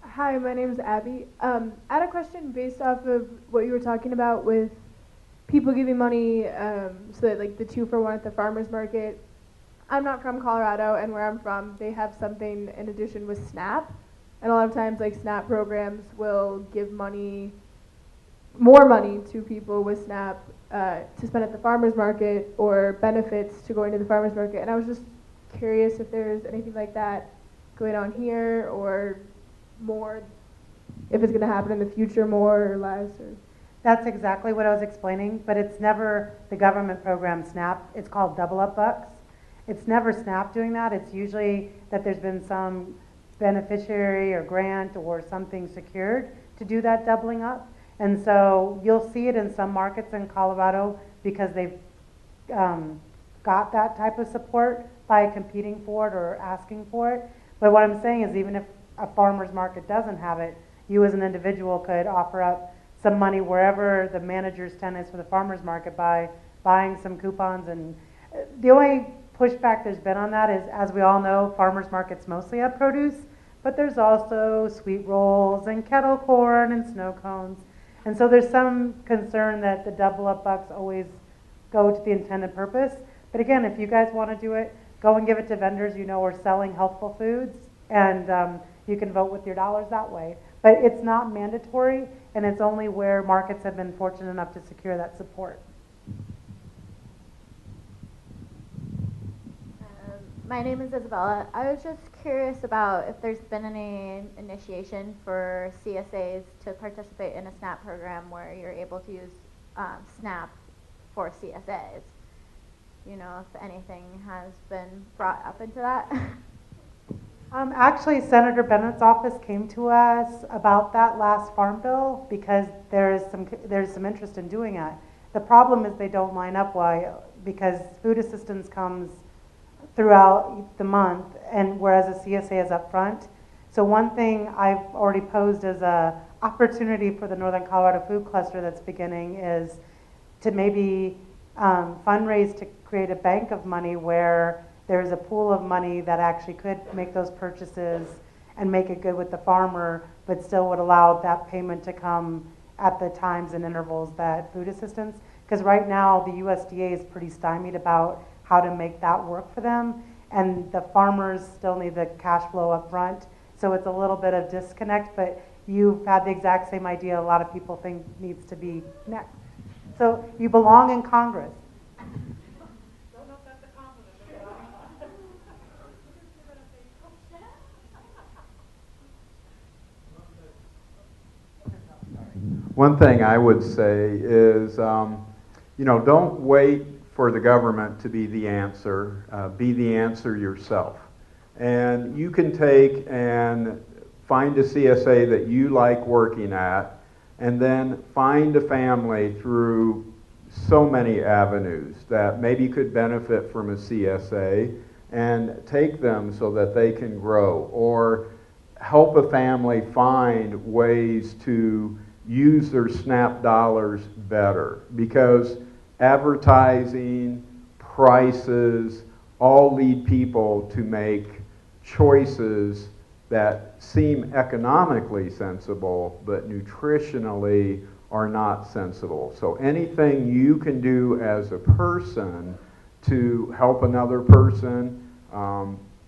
Hi, my name is Abby. I had a question based off of what you were talking about with people giving money, so that like the 2-for-1 at the farmer's market. I'm not from Colorado, and where I'm from, they have something in addition with SNAP. And a lot of times, like SNAP programs will give more money to people with SNAP to spend at the farmer's market, or benefits to going to the farmer's market. And I was just curious if there's anything like that going on here, or more, if it's going to happen in the future, more or less. Or That's exactly what I was explaining, but it's never the government program SNAP. It's called Double Up Bucks. It's never SNAP doing that. It's usually that there's been some beneficiary or grant or something secured to do that doubling up. And so you'll see it in some markets in Colorado because they've got that type of support by competing for it or asking for it. But what I'm saying is, even if a farmer's market doesn't have it, you as an individual could offer up some money wherever the manager's tent is for the farmer's market by buying some coupons. And the only pushback there's been on that is, as we all know, farmers markets mostly have produce, but there's also sweet rolls and kettle corn and snow cones. And so there's some concern that the double up bucks always go to the intended purpose. But again, if you guys want to do it, go and give it to vendors you know are selling healthful foods, and you can vote with your dollars that way. But it's not mandatory, and it's only where markets have been fortunate enough to secure that support. My name is Isabella. I was just curious about if there's been any initiation for CSAs to participate in a SNAP program where you're able to use SNAP for CSAs. You know, if anything has been brought up into that. Actually, Senator Bennett's office came to us about that last farm bill because there's some interest in doing it. The problem is they don't line up because food assistance comes throughout the month, and whereas a CSA is up front. So one thing I've already posed as a opportunity for the Northern Colorado Food Cluster that's beginning is to maybe fundraise to create a bank of money where there's a pool of money that actually could make those purchases and make it good with the farmer, but still would allow that payment to come at the times and intervals that food assistance. Because right now the USDA is pretty stymied about how to make that work for them, and the farmers still need the cash flow up front. So it's a little bit of disconnect, but you've had the exact same idea a lot of people think needs to be next. So you belong in Congress. Don't know if that's a compliment. One thing I would say is, don't wait for the government to be the answer. Be the answer yourself. And you can take and find a CSA that you like working at, and then find a family through so many avenues that maybe could benefit from a CSA, and take them so that they can grow, or help a family find ways to use their SNAP dollars better, because advertising, prices, all lead people to make choices that seem economically sensible, but nutritionally are not sensible. So anything you can do as a person to help another person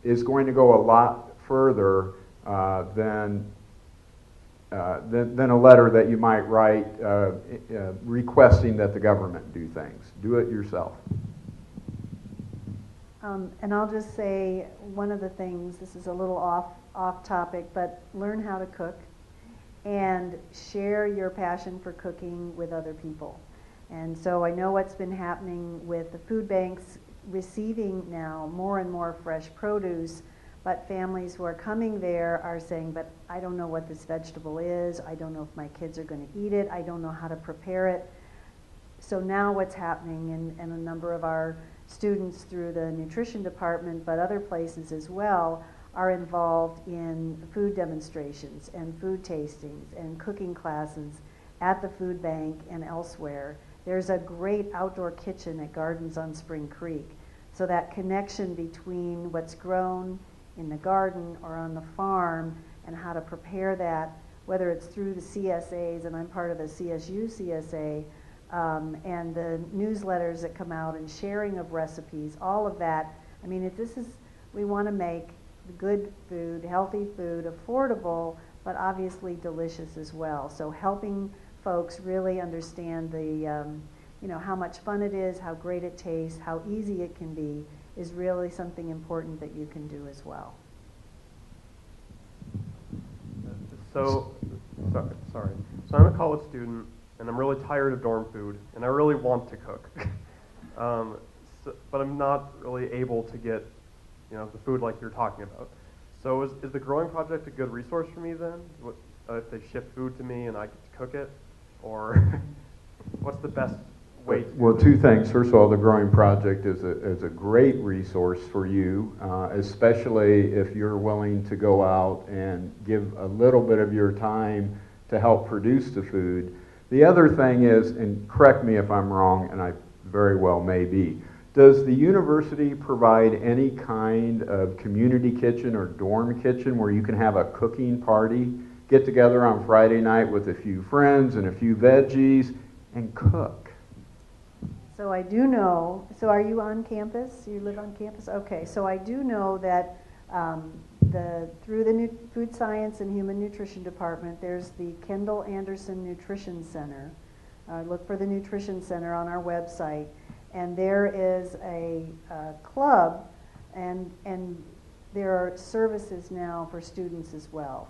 is going to go a lot further than a letter that you might write requesting that the government do things. Do it yourself. And I'll just say one of the things, this is a little off topic, but learn how to cook and share your passion for cooking with other people. And so I know what's been happening with the food banks receiving now more and more fresh produce, but families who are coming there are saying, but I don't know what this vegetable is, I don't know if my kids are going to eat it, I don't know how to prepare it. So now what's happening, and a number of our students through the nutrition department, but other places as well, are involved in food demonstrations and food tastings and cooking classes at the food bank and elsewhere. There's a great outdoor kitchen at Gardens on Spring Creek. So that connection between what's grown in the garden or on the farm and how to prepare that, whether it's through the CSAs, and I'm part of the CSU CSA, and the newsletters that come out and sharing of recipes, all of that. I mean, we want to make good food, healthy food, affordable, but obviously delicious as well. So helping folks really understand the, how much fun it is, how great it tastes, how easy it can be, is really something important that you can do as well. So, sorry. So I'm a college student, and I'm really tired of dorm food, and I really want to cook. But I'm not really able to get, the food like you're talking about. So is the growing project a good resource for me then? If they ship food to me and I get to cook it, or what's the best way to? Well, two things. First of all, the growing project is a great resource for you, especially if you're willing to go out and give a little bit of your time to help produce the food. The other thing is, and correct me if I'm wrong, and I very well may be, does the university provide any kind of community kitchen or dorm kitchen where you can have a cooking party, get together on Friday night with a few friends and a few veggies, and cook? So I do know, so are you on campus? You live on campus? Okay, so I do know that through the Food Science and Human Nutrition Department, there's the Kendall Anderson Nutrition Center. Look for the Nutrition Center on our website. And there is a club, and there are services now for students as well.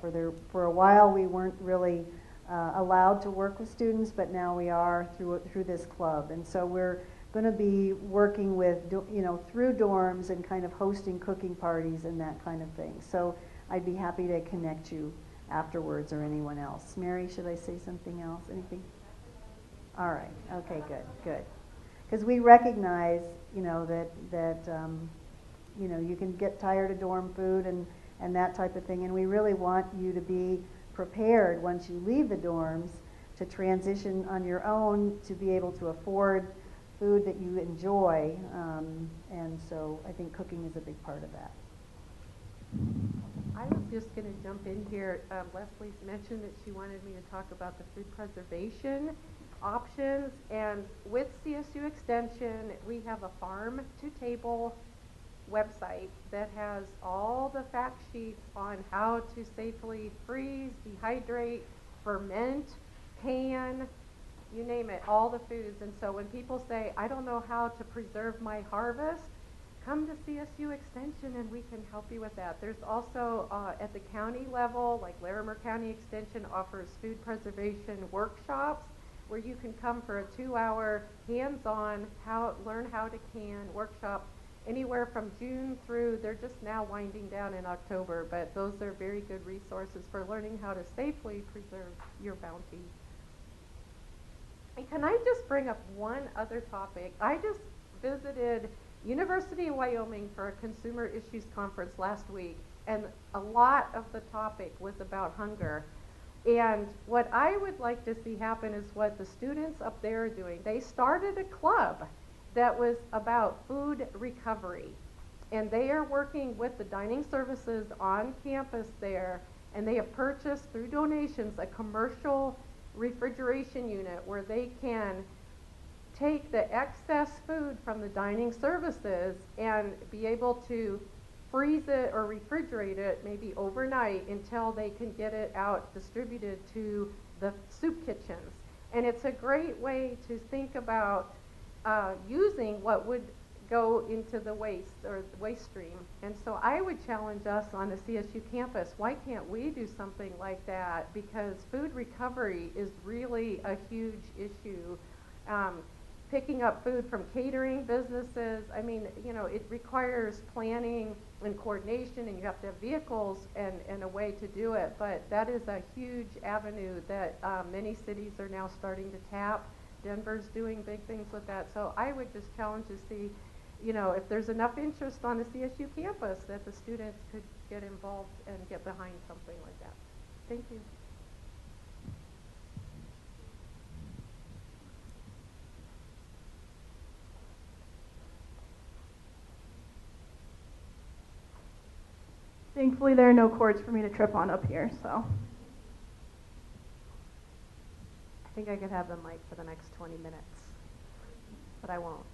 For a while, we weren't really allowed to work with students, but now we are through this club. And so we're going to be working with, through dorms and kind of hosting cooking parties and that kind of thing. So I'd be happy to connect you afterwards, or anyone else. Mary, should I say something else? Anything? All right. Okay. Good. Because we recognize, that you can get tired of dorm food and that type of thing, and we really want you to be prepared once you leave the dorms to transition on your own to be able to afford food that you enjoy, and so I think cooking is a big part of that. I was just going to jump in here. Leslie's mentioned that she wanted me to talk about the food preservation options, and with CSU Extension, we have a farm to table website that has all the fact sheets on how to safely freeze, dehydrate, ferment, can, you name it, all the foods. And so when people say, I don't know how to preserve my harvest, come to CSU Extension and we can help you with that. There's also at the county level, like Larimer County Extension offers food preservation workshops where you can come for a 2-hour hands-on learn how to can workshop anywhere from June through, they're just now winding down in October, but those are very good resources for learning how to safely preserve your bounty. And can I just bring up one other topic? I just visited University of Wyoming for a consumer issues conference last week, and a lot of the topic was about hunger. And what I would like to see happen is what the students up there are doing. They started a club that was about food recovery. And they are working with the dining services on campus there, and they have purchased through donations a commercial refrigeration unit where they can take the excess food from the dining services and be able to freeze it or refrigerate it maybe overnight until they can get it out distributed to the soup kitchens. And it's a great way to think about using what would go into the waste or the waste stream. And so I would challenge us on the CSU campus, why can't we do something like that? Because food recovery is really a huge issue. Picking up food from catering businesses, I mean, it requires planning and coordination, and you have to have vehicles and a way to do it, but that is a huge avenue that many cities are now starting to tap. Denver's doing big things with that, so I would just challenge to see, if there's enough interest on the CSU campus that the students could get involved and get behind something like that. Thank you. Thankfully, there are no cords for me to trip on up here, so. I think I could have the mic for the next 20 minutes, but I won't.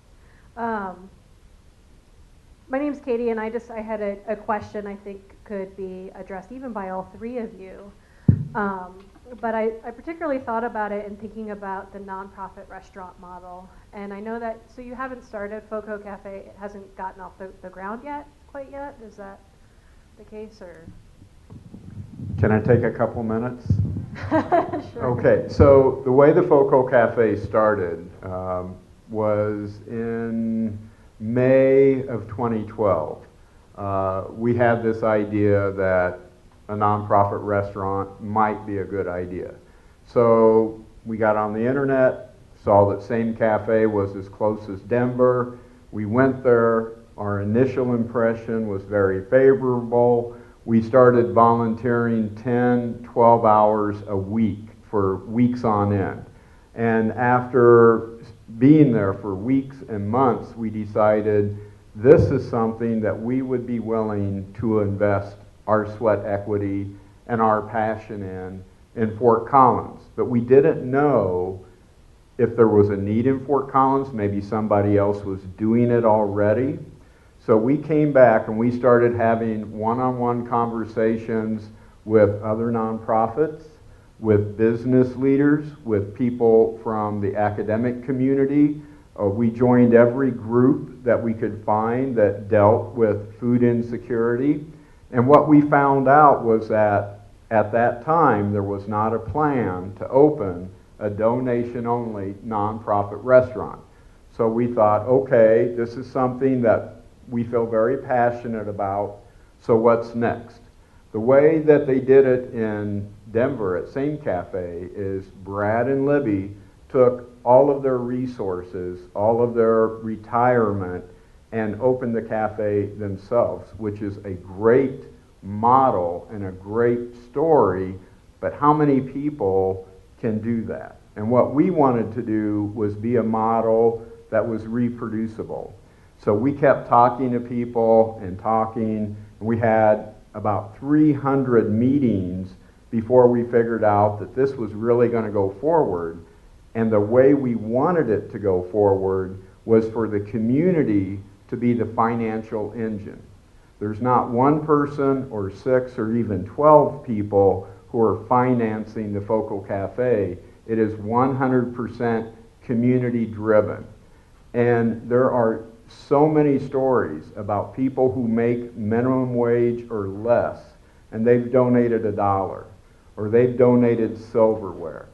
My name's Katie, and I had a question I think could be addressed even by all three of you. But I particularly thought about it in thinking about the nonprofit restaurant model. And I know that, so you haven't started Foco Cafe, it hasn't gotten off the ground yet, quite yet? Is that the case, or? Can I take a couple minutes? Sure. Okay, so the way the Foco Cafe started was in May of 2012. We had this idea that a nonprofit restaurant might be a good idea. So we got on the internet, saw that Same Cafe was as close as Denver. We went there. Our initial impression was very favorable. We started volunteering 10, 12 hours a week for weeks on end. And after being there for weeks and months, we decided this is something that we would be willing to invest our sweat equity and our passion in Fort Collins. But we didn't know if there was a need in Fort Collins. Maybe somebody else was doing it already. So we came back and we started having one-on-one conversations with other nonprofits, with business leaders, with people from the academic community. We joined every group that we could find that dealt with food insecurity. And what we found out was that at that time there was not a plan to open a donation-only nonprofit restaurant. So we thought, okay, this is something that we feel very passionate about, so what's next? The way that they did it in Denver at Same Cafe is Brad and Libby took all of their resources, all of their retirement, and opened the cafe themselves, which is a great model and a great story, but how many people can do that? And what we wanted to do was be a model that was reproducible. So we kept talking to people and talking, and we had about 300 meetings before we figured out that this was really going to go forward. And the way we wanted it to go forward was for the community to be the financial engine. There's not one person or 6 or even 12 people who are financing the Foco Cafe. It is 100% community driven. And there are so many stories about people who make minimum wage or less, and they've donated $1, or they've donated silverware,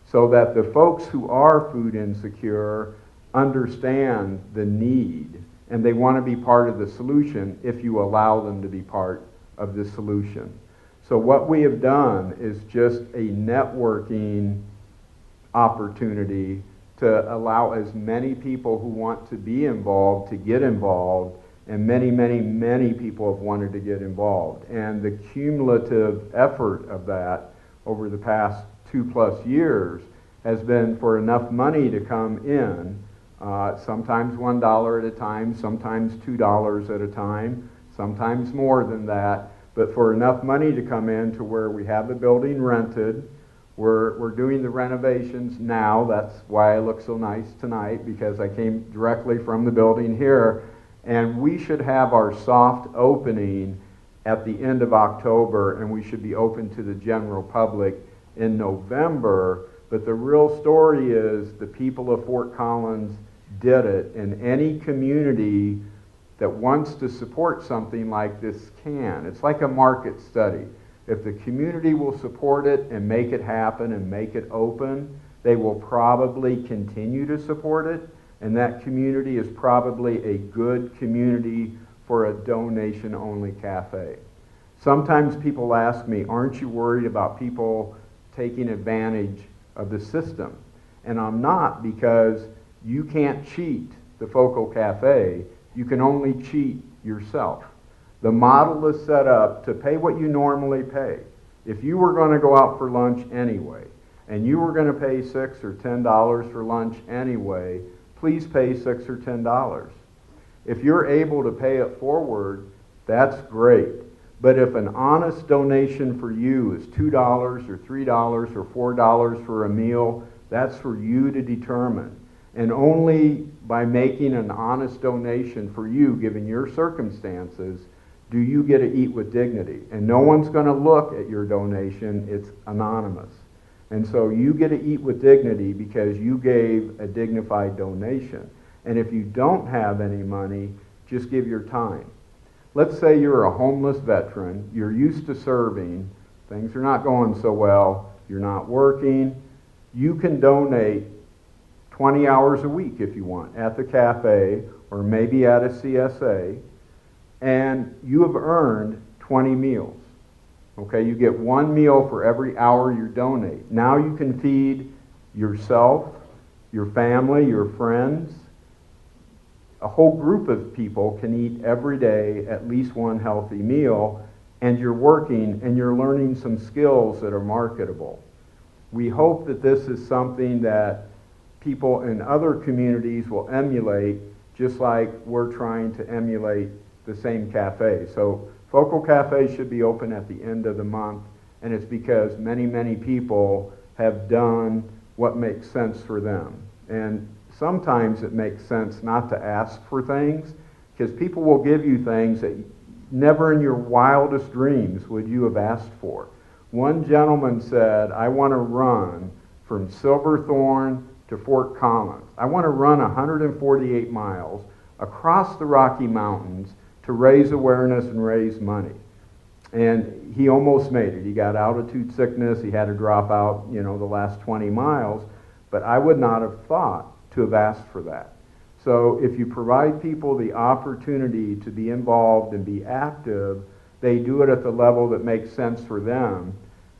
so that the folks who are food insecure understand the need, and they want to be part of the solution if you allow them to be part of the solution. So what we have done is just a networking opportunity to allow as many people who want to be involved to get involved, and many, many, many people have wanted to get involved. And the cumulative effort of that over the past 2+ years has been for enough money to come in, sometimes $1 at a time, sometimes $2 at a time, sometimes more than that, but for enough money to come in to where we have the building rented. We're doing the renovations now. That's why I look so nice tonight, because I came directly from the building here. And we should have our soft opening at the end of October, and we should be open to the general public in November. But the real story is the people of Fort Collins did it, and any community that wants to support something like this can. It's like a market study. If the community will support it and make it happen and make it open, they will probably continue to support it, and that community is probably a good community for a donation-only cafe. Sometimes people ask me, aren't you worried about people taking advantage of the system? And I'm not, because you can't cheat the Foco Cafe. You can only cheat yourself. The model is set up to pay what you normally pay. If you were going to go out for lunch anyway, and you were going to pay $6 or $10 for lunch anyway, please pay $6 or $10. If you're able to pay it forward, that's great. But if an honest donation for you is $2 or $3 or $4 for a meal, that's for you to determine. And only by making an honest donation for you, given your circumstances, do you get to eat with dignity. And no one's going to look at your donation. It's anonymous. And so you get to eat with dignity because you gave a dignified donation. And if you don't have any money, just give your time. Let's say you're a homeless veteran, you're used to serving, things are not going so well, you're not working. You can donate 20 hours a week if you want at the cafe or maybe at a CSA, and you have earned 20 meals. Okay, you get 1 meal for every hour you donate. Now you can feed yourself, your family, your friends. A whole group of people can eat every day at least one healthy meal, and you're working and you're learning some skills that are marketable. We hope that this is something that people in other communities will emulate, just like we're trying to emulate the same cafe. So Focal Cafe should be open at the end of the month, and it's because many, many people have done what makes sense for them. And sometimes it makes sense not to ask for things, because people will give you things that never in your wildest dreams would you have asked for. One gentleman said, I want to run from Silverthorne to Fort Collins. I want to run 148 miles across the Rocky Mountains to raise awareness and raise money. And he almost made it. He got altitude sickness. He had to drop out, the last 20 miles. But I would not have thought to have asked for that. So if you provide people the opportunity to be involved and be active, they do it at the level that makes sense for them.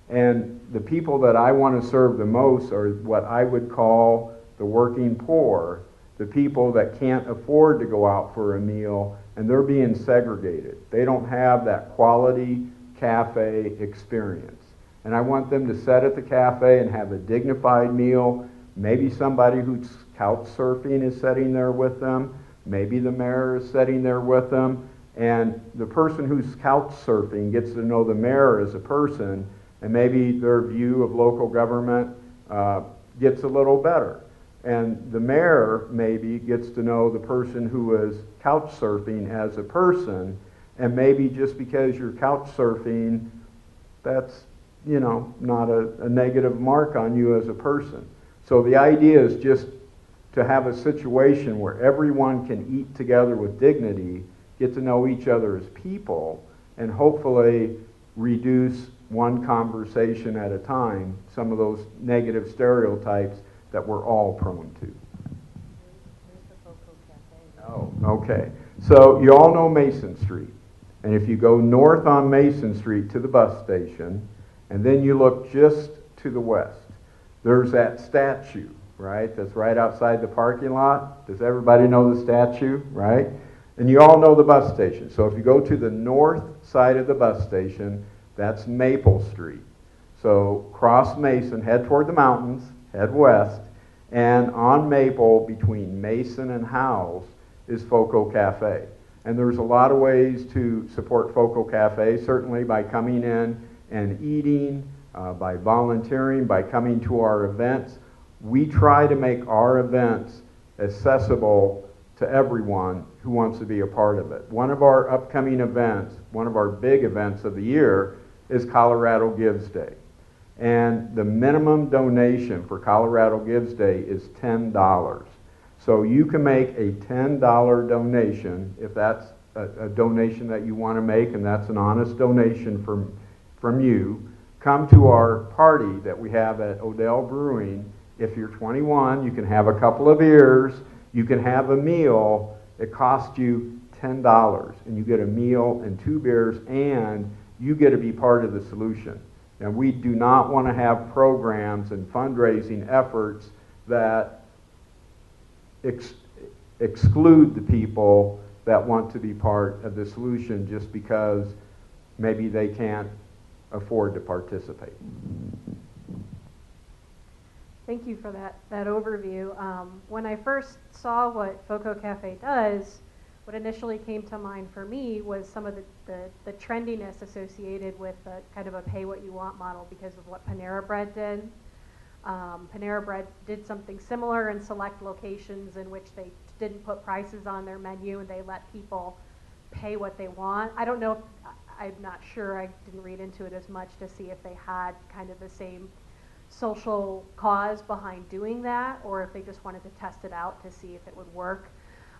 And the people that I want to serve the most are what I would call the working poor, the people that can't afford to go out for a meal, and they're being segregated. They don't have that quality cafe experience. And I want them to sit at the cafe and have a dignified meal. Maybe somebody who's couch surfing is sitting there with them. Maybe the mayor is sitting there with them. And the person who's couch surfing gets to know the mayor as a person, and maybe their view of local government gets a little better. And the mayor maybe gets to know the person who is couch surfing as a person, and maybe just because you're couch surfing, that's, not a negative mark on you as a person. So the idea is just to have a situation where everyone can eat together with dignity, get to know each other as people, and hopefully reduce one conversation at a time some of those negative stereotypes that we're all prone to. Oh, okay. So you all know Mason Street. And if you go north on Mason Street to the bus station, and then you look just to the west, there's that statue, right? That's right outside the parking lot. Does everybody know the statue, right? And you all know the bus station. So if you go to the north side of the bus station, that's Maple Street. So cross Mason, head toward the mountains, head west, and on Maple between Mason and Howes is Foco Cafe. And there's a lot of ways to support Foco Cafe, certainly by coming in and eating, by volunteering, by coming to our events. We try to make our events accessible to everyone who wants to be a part of it. One of our upcoming events, one of our big events of the year, is Colorado Gives Day. And the minimum donation for Colorado Gives Day is $10. So you can make a $10 donation, if that's a donation that you want to make, and that's an honest donation from you. Come to our party that we have at Odell Brewing. If you're 21, you can have a couple of beers, you can have a meal. It costs you $10, and you get a meal and 2 beers, and you get to be part of the solution. And we do not want to have programs and fundraising efforts that exclude the people that want to be part of the solution just because maybe they can't afford to participate. Thank you for that overview. When I first saw what Foco Cafe does, what initially came to mind for me was some of the trendiness associated with kind of a pay what you want model because of what Panera Bread did. Panera Bread did something similar in select locations in which they didn't put prices on their menu and they let people pay what they want. I don't know, I'm not sure, I didn't read into it as much to see if they had kind of the same social cause behind doing that, or if they just wanted to test it out to see if it would work.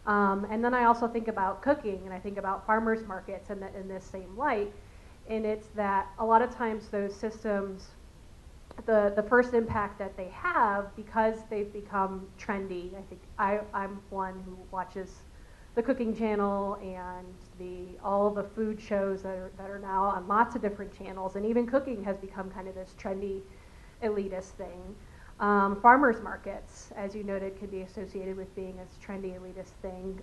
And then I also think about cooking, and I think about farmers markets in this same light, and it's that a lot of times those systems, the first impact that they have, because they've become trendy, I think I'm one who watches the cooking channel and all the food shows that are now on lots of different channels, and even cooking has become kind of this trendy elitist thing. Farmers markets, as you noted, can be associated with being a trendy elitist thing.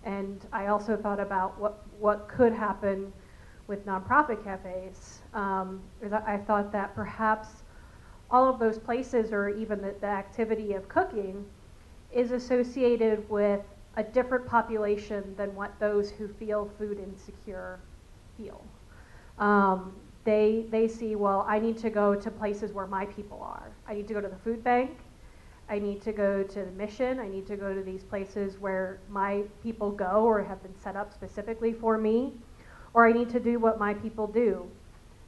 And I also thought about what could happen with nonprofit cafes. I thought that perhaps all of those places, or even the activity of cooking, is associated with a different population than what those who feel food insecure feel. They see, well, I need to go to places where my people are. I need to go to the food bank. I need to go to the mission. I need to go to these places where my people go or have been set up specifically for me. Or I need to do what my people do.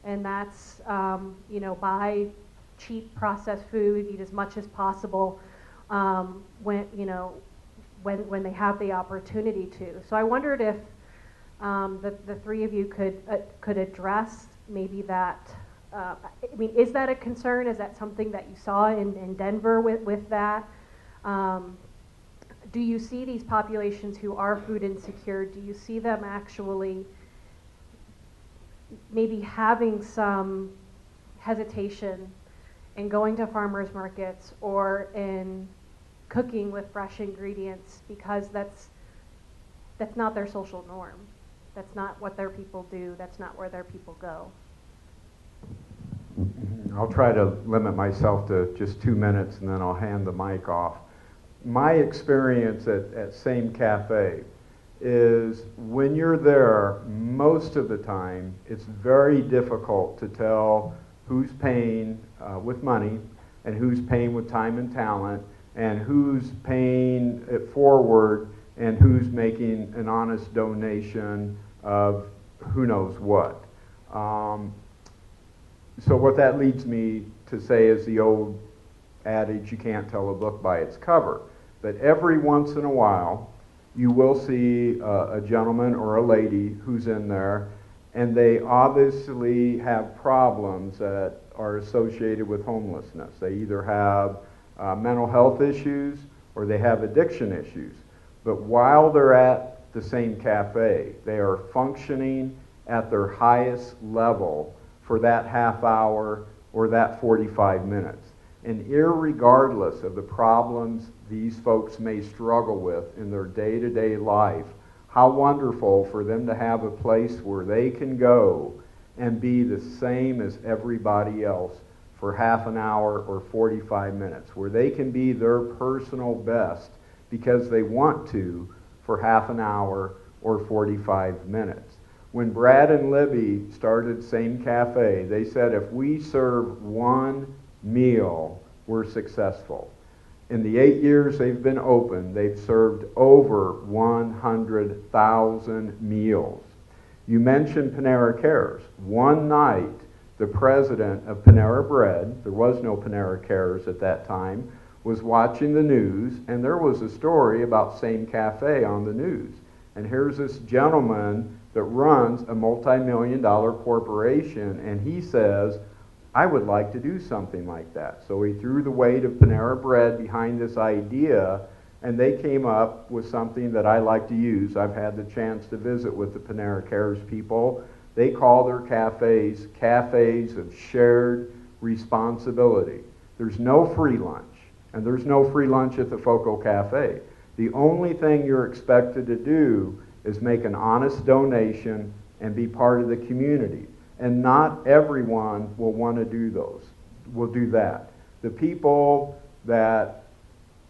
And that's, buy cheap processed food, eat as much as possible when they have the opportunity to. So I wondered if the three of you could address maybe that. Is that a concern? Is that something that you saw in Denver with that? Do you see these populations who are food insecure? Do you see them actually maybe having some hesitation in going to farmers markets or in cooking with fresh ingredients because that's not their social norm? That's not what their people do. That's not where their people go. I'll try to limit myself to just 2 minutes and then I'll hand the mic off. My experience at Same Cafe is when you're there, most of the time, it's very difficult to tell who's paying with money and who's paying with time and talent and who's paying it forward and who's making an honest donation of who knows what. So what that leads me to say is the old adage, you can't tell a book by its cover. But every once in a while, you will see a gentleman or a lady who's in there, and they obviously have problems that are associated with homelessness. They either have mental health issues or they have addiction issues. But while they're at the Same Cafe, they are functioning at their highest level for that half hour or that 45 minutes. And irregardless of the problems these folks may struggle with in their day-to-day life, how wonderful for them to have a place where they can go and be the same as everybody else for half an hour or 45 minutes, where they can be their personal best because they want to for half an hour or 45 minutes. When Brad and Libby started Same Cafe, they said if we serve one meal, we're successful. In the 8 years they've been open, they've served over 100,000 meals. You mentioned Panera Cares. One night, the president of Panera Bread, there was no Panera Cares at that time, was watching the news, and there was a story about Same Cafe on the news. And here's this gentleman that runs a multi-million-dollar corporation, and he says, I would like to do something like that. So he threw the weight of Panera Bread behind this idea, and they came up with something that I like to use. I've had the chance to visit with the Panera Cares people. They call their cafes cafes of shared responsibility. There's no free lunch, and there's no free lunch at the Foco Cafe. The only thing you're expected to do is make an honest donation and be part of the community. And not everyone will want to do that. The people that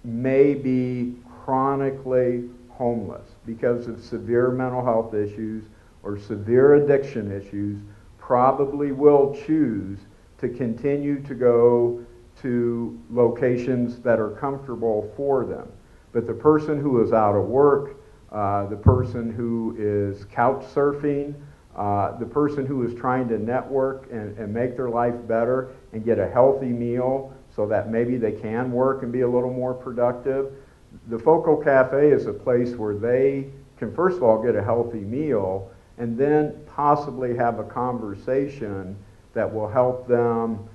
may be chronically homeless because of severe mental health issues or severe addiction issues probably will choose to continue to go to locations that are comfortable for them. But the person who is out of work, the person who is couch surfing, the person who is trying to network and make their life better and get a healthy meal so that maybe they can work and be a little more productive. The Focal Cafe is a place where they can first of all get a healthy meal and then possibly have a conversation that will help them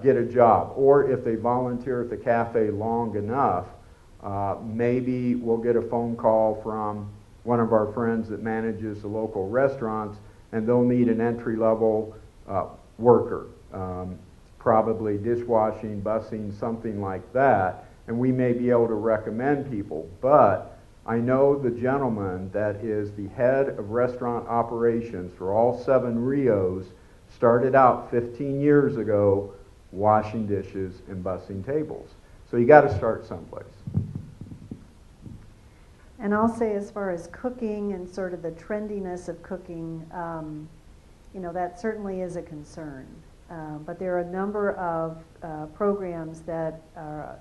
get a job. Or if they volunteer at the cafe long enough, maybe we'll get a phone call from one of our friends that manages the local restaurants, and they'll need an entry-level worker, probably dishwashing, busing, something like that, and we may be able to recommend people. But I know the gentleman that is the head of restaurant operations for all 7 Rios started out 15 years ago washing dishes and bussing tables. So you got to start someplace. And I'll say, as far as cooking and sort of the trendiness of cooking, you know, that certainly is a concern. But there are a number of programs that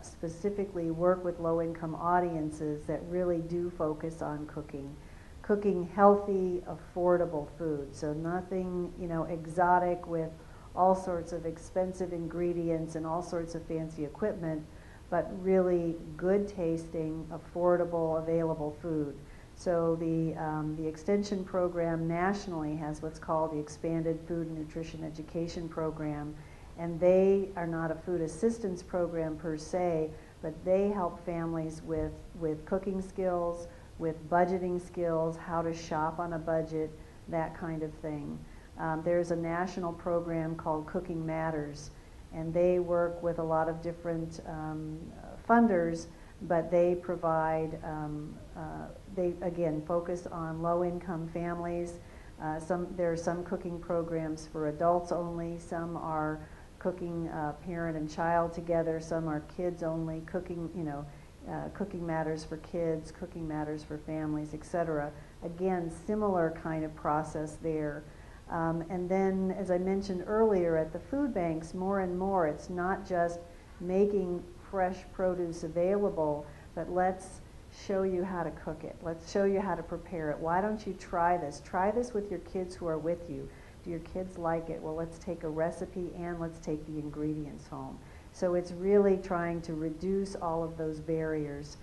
specifically work with low-income audiences that really do focus on cooking healthy, affordable food. So nothing, you know, exotic with all sorts of expensive ingredients and all sorts of fancy equipment, but really good tasting, affordable, available food. So the extension program nationally has what's called the Expanded Food and Nutrition Education Program, and they are not a food assistance program per se, but they help families with cooking skills, with budgeting skills, how to shop on a budget, that kind of thing. There's a national program called Cooking Matters, and they work with a lot of different funders, but they provide, they again focus on low-income families. There are some cooking programs for adults only, some are cooking parent and child together, some are kids only, cooking, you know, Cooking Matters for kids, Cooking Matters for families, etc. Again, similar kind of process there. And then, as I mentioned earlier, at the food banks, more and more, it's not just making fresh produce available, but let's show you how to cook it. Let's show you how to prepare it. Why don't you try this? Try this with your kids who are with you. Do your kids like it? Well, let's take a recipe and let's take the ingredients home. So it's really trying to reduce all of those barriers.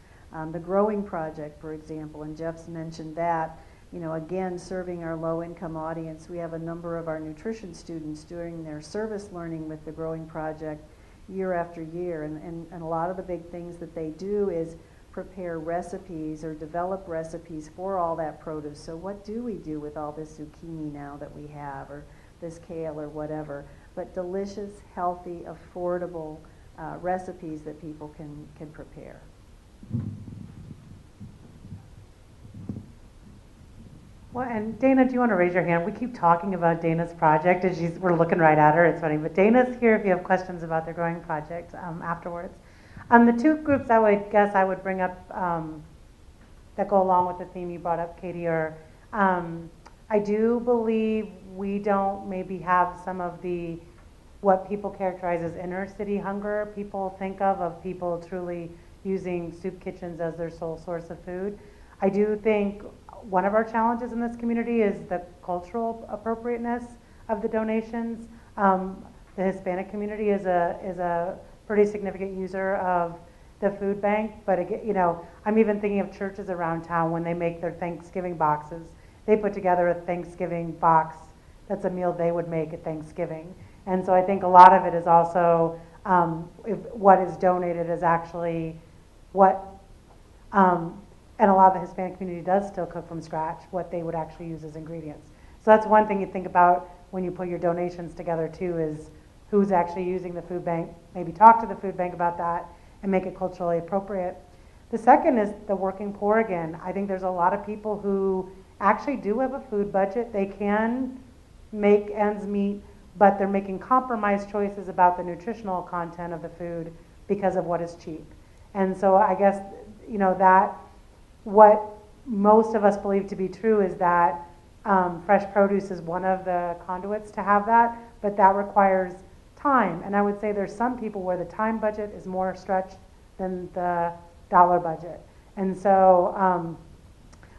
The Growing Project, for example, and Jeff's mentioned that, you know, again, serving our low-income audience. We have a number of our nutrition students doing their service learning with the Growing Project year after year, and a lot of the big things that they do is prepare recipes or develop recipes for all that produce. So what do we do with all this zucchini now that we have, or this kale or whatever? But delicious, healthy, affordable recipes that people can prepare. Well, and Dana, do you want to raise your hand? We keep talking about Dana's project, and we're looking right at her. It's funny, but Dana's here if you have questions about their Growing Project afterwards. The 2 groups I would bring up that go along with the theme you brought up, Katie, are I do believe we don't maybe have some of what people characterize as inner city hunger people think of people truly using soup kitchens as their sole source of food. I do think one of our challenges in this community is the cultural appropriateness of the donations. The Hispanic community is a pretty significant user of the food bank, but again, you know, I'm even thinking of churches around town when they make their Thanksgiving boxes. They put together a Thanksgiving box that's a meal they would make at Thanksgiving. And so I think a lot of it is also what is donated is actually what, and a lot of the Hispanic community does still cook from scratch, what they would actually use as ingredients. So that's one thing you think about when you put your donations together too, is who's actually using the food bank. Maybe talk to the food bank about that and make it culturally appropriate. The second is the working poor again. I think there's a lot of people who actually do have a food budget. They can make ends meet, but they're making compromised choices about the nutritional content of the food because of what is cheap. And so I guess, you know, that what most of us believe to be true is that fresh produce is one of the conduits to have that, but that requires time. And I would say there's some people where the time budget is more stretched than the dollar budget. And so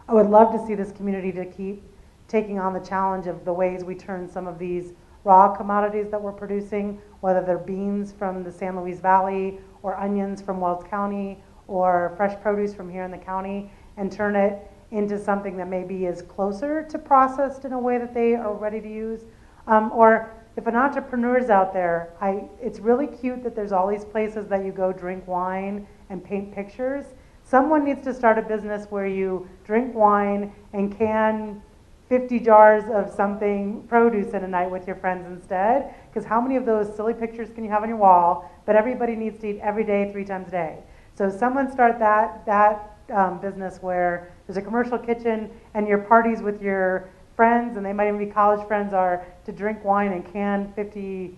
I would love to see this community to keep taking on the challenge of the ways we turn some of these raw commodities that we're producing, whether they're beans from the San Luis Valley or onions from Wells County or fresh produce from here in the county, and turn it into something that maybe is closer to processed in a way that they are ready to use. Or if an entrepreneur's out there, it's really cute that there's all these places that you go drink wine and paint pictures. Someone needs to start a business where you drink wine and can 50 jars of something produce in a night with your friends instead. Because how many of those silly pictures can you have on your wall? But everybody needs to eat every day, 3 times a day. So someone start that business where there's a commercial kitchen and your parties with your friends, and they might even be college friends, are to drink wine and can 50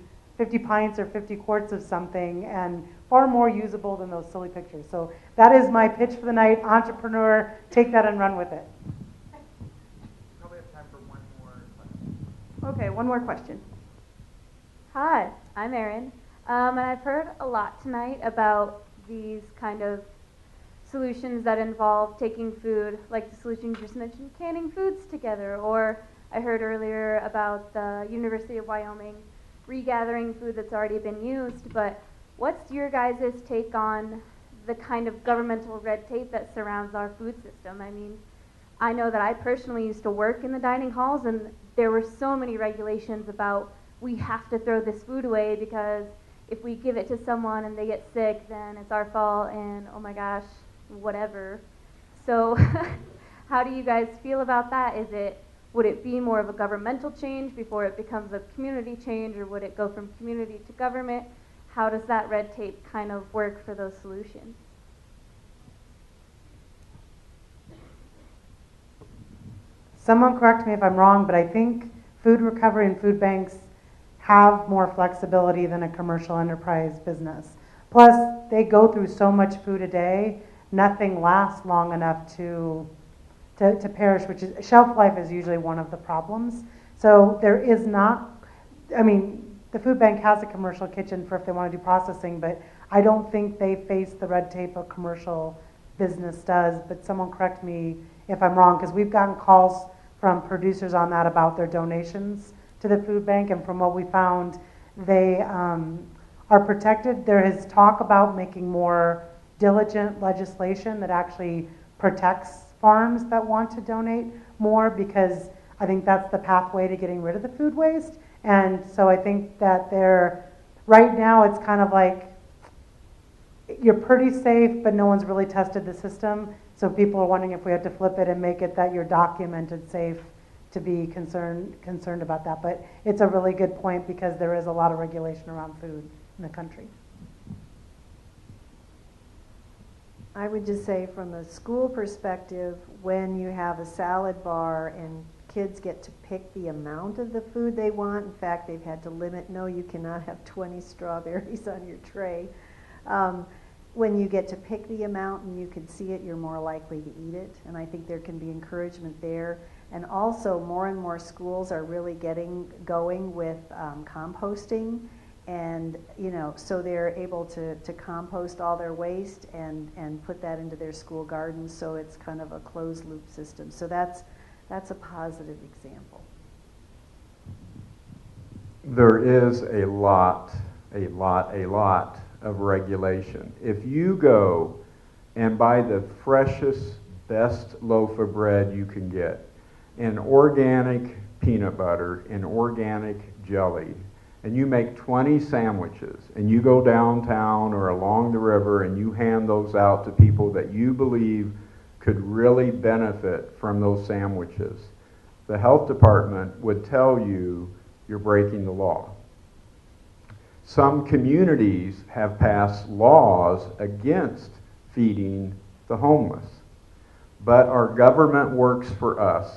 pints or 50 quarts of something, and far more usable than those silly pictures. So that is my pitch for the night. Entrepreneur, take that and run with it. Probably have time for one more question. Okay, one more question. Hi, I'm Erin, and I've heard a lot tonight about these kind of solutions that involve taking food, like the solution you just mentioned, canning foods together, or I heard earlier about the University of Wyoming regathering food that's already been used, but what's your guys' take on the kind of governmental red tape that surrounds our food system? I mean, I know that I personally used to work in the dining halls, and there were so many regulations about we have to throw this food away because if we give it to someone and they get sick, then it's our fault, and oh my gosh, whatever. So how do you guys feel about that? Would it be more of a governmental change before it becomes a community change, or would it go from community to government? How does that red tape kind of work for those solutions? Someone correct me if I'm wrong, but I think food recovery and food banks have more flexibility than a commercial enterprise business. Plus, they go through so much food a day, nothing lasts long enough to perish, which is, shelf life is usually one of the problems. So there is not, I mean, the food bank has a commercial kitchen for if they want to do processing, but I don't think they face the red tape a commercial business does. But someone correct me if I'm wrong, because we've gotten calls from producers on that about their donations to the food bank, and from what we found, they are protected. There is talk about making more diligent legislation that actually protects farms that want to donate more, because I think that's the pathway to getting rid of the food waste. And so I think that right now it's kind of like you're pretty safe, but no one's really tested the system. So people are wondering if we have to flip it and make it that you're documented safe to be concerned about that. But it's a really good point, because there is a lot of regulation around food in the country. I would just say from a school perspective, when you have a salad bar and kids get to pick the amount of the food they want, in fact, they've had to limit, no, you cannot have 20 strawberries on your tray. When you get to pick the amount and you can see it, you're more likely to eat it. And I think there can be encouragement there. And also, more and more schools are really going with composting. And, so they're able to compost all their waste and put that into their school gardens, so it's kind of a closed loop system. So that's a positive example. There is a lot of regulation. If you go and buy the freshest, best loaf of bread you can get, and organic peanut butter and organic jelly, and you make 20 sandwiches, and you go downtown or along the river and you hand those out to people that you believe could really benefit from those sandwiches, the health department would tell you you're breaking the law. Some communities have passed laws against feeding the homeless, but our government works for us,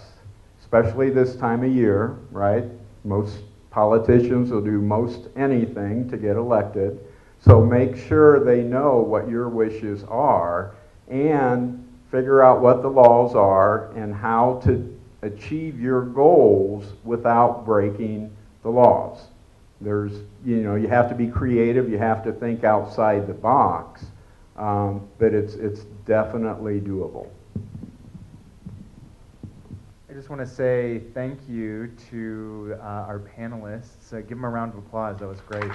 especially this time of year, right? Most politicians will do most anything to get elected, so make sure they know what your wishes are and figure out what the laws are and how to achieve your goals without breaking the laws. There's, you know, you have to be creative, you have to think outside the box, but it's definitely doable. I just want to say thank you to our panelists. Give them a round of applause. That was great.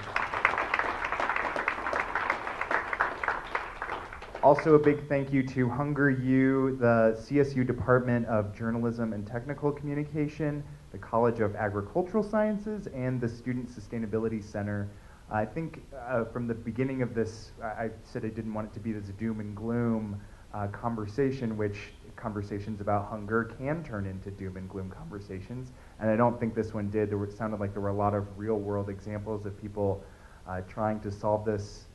Also, a big thank you to HungerU, the CSU Department of Journalism and Technical Communication, the College of Agricultural Sciences, and the Student Sustainability Center. I think from the beginning of this, I said I didn't want it to be this doom and gloom conversation, which conversations about hunger can turn into doom and gloom conversations. And I don't think this one did. It sounded like there were a lot of real world examples of people trying to solve this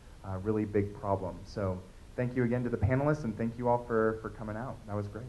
really big problem. So thank you again to the panelists, and thank you all for coming out. That was great.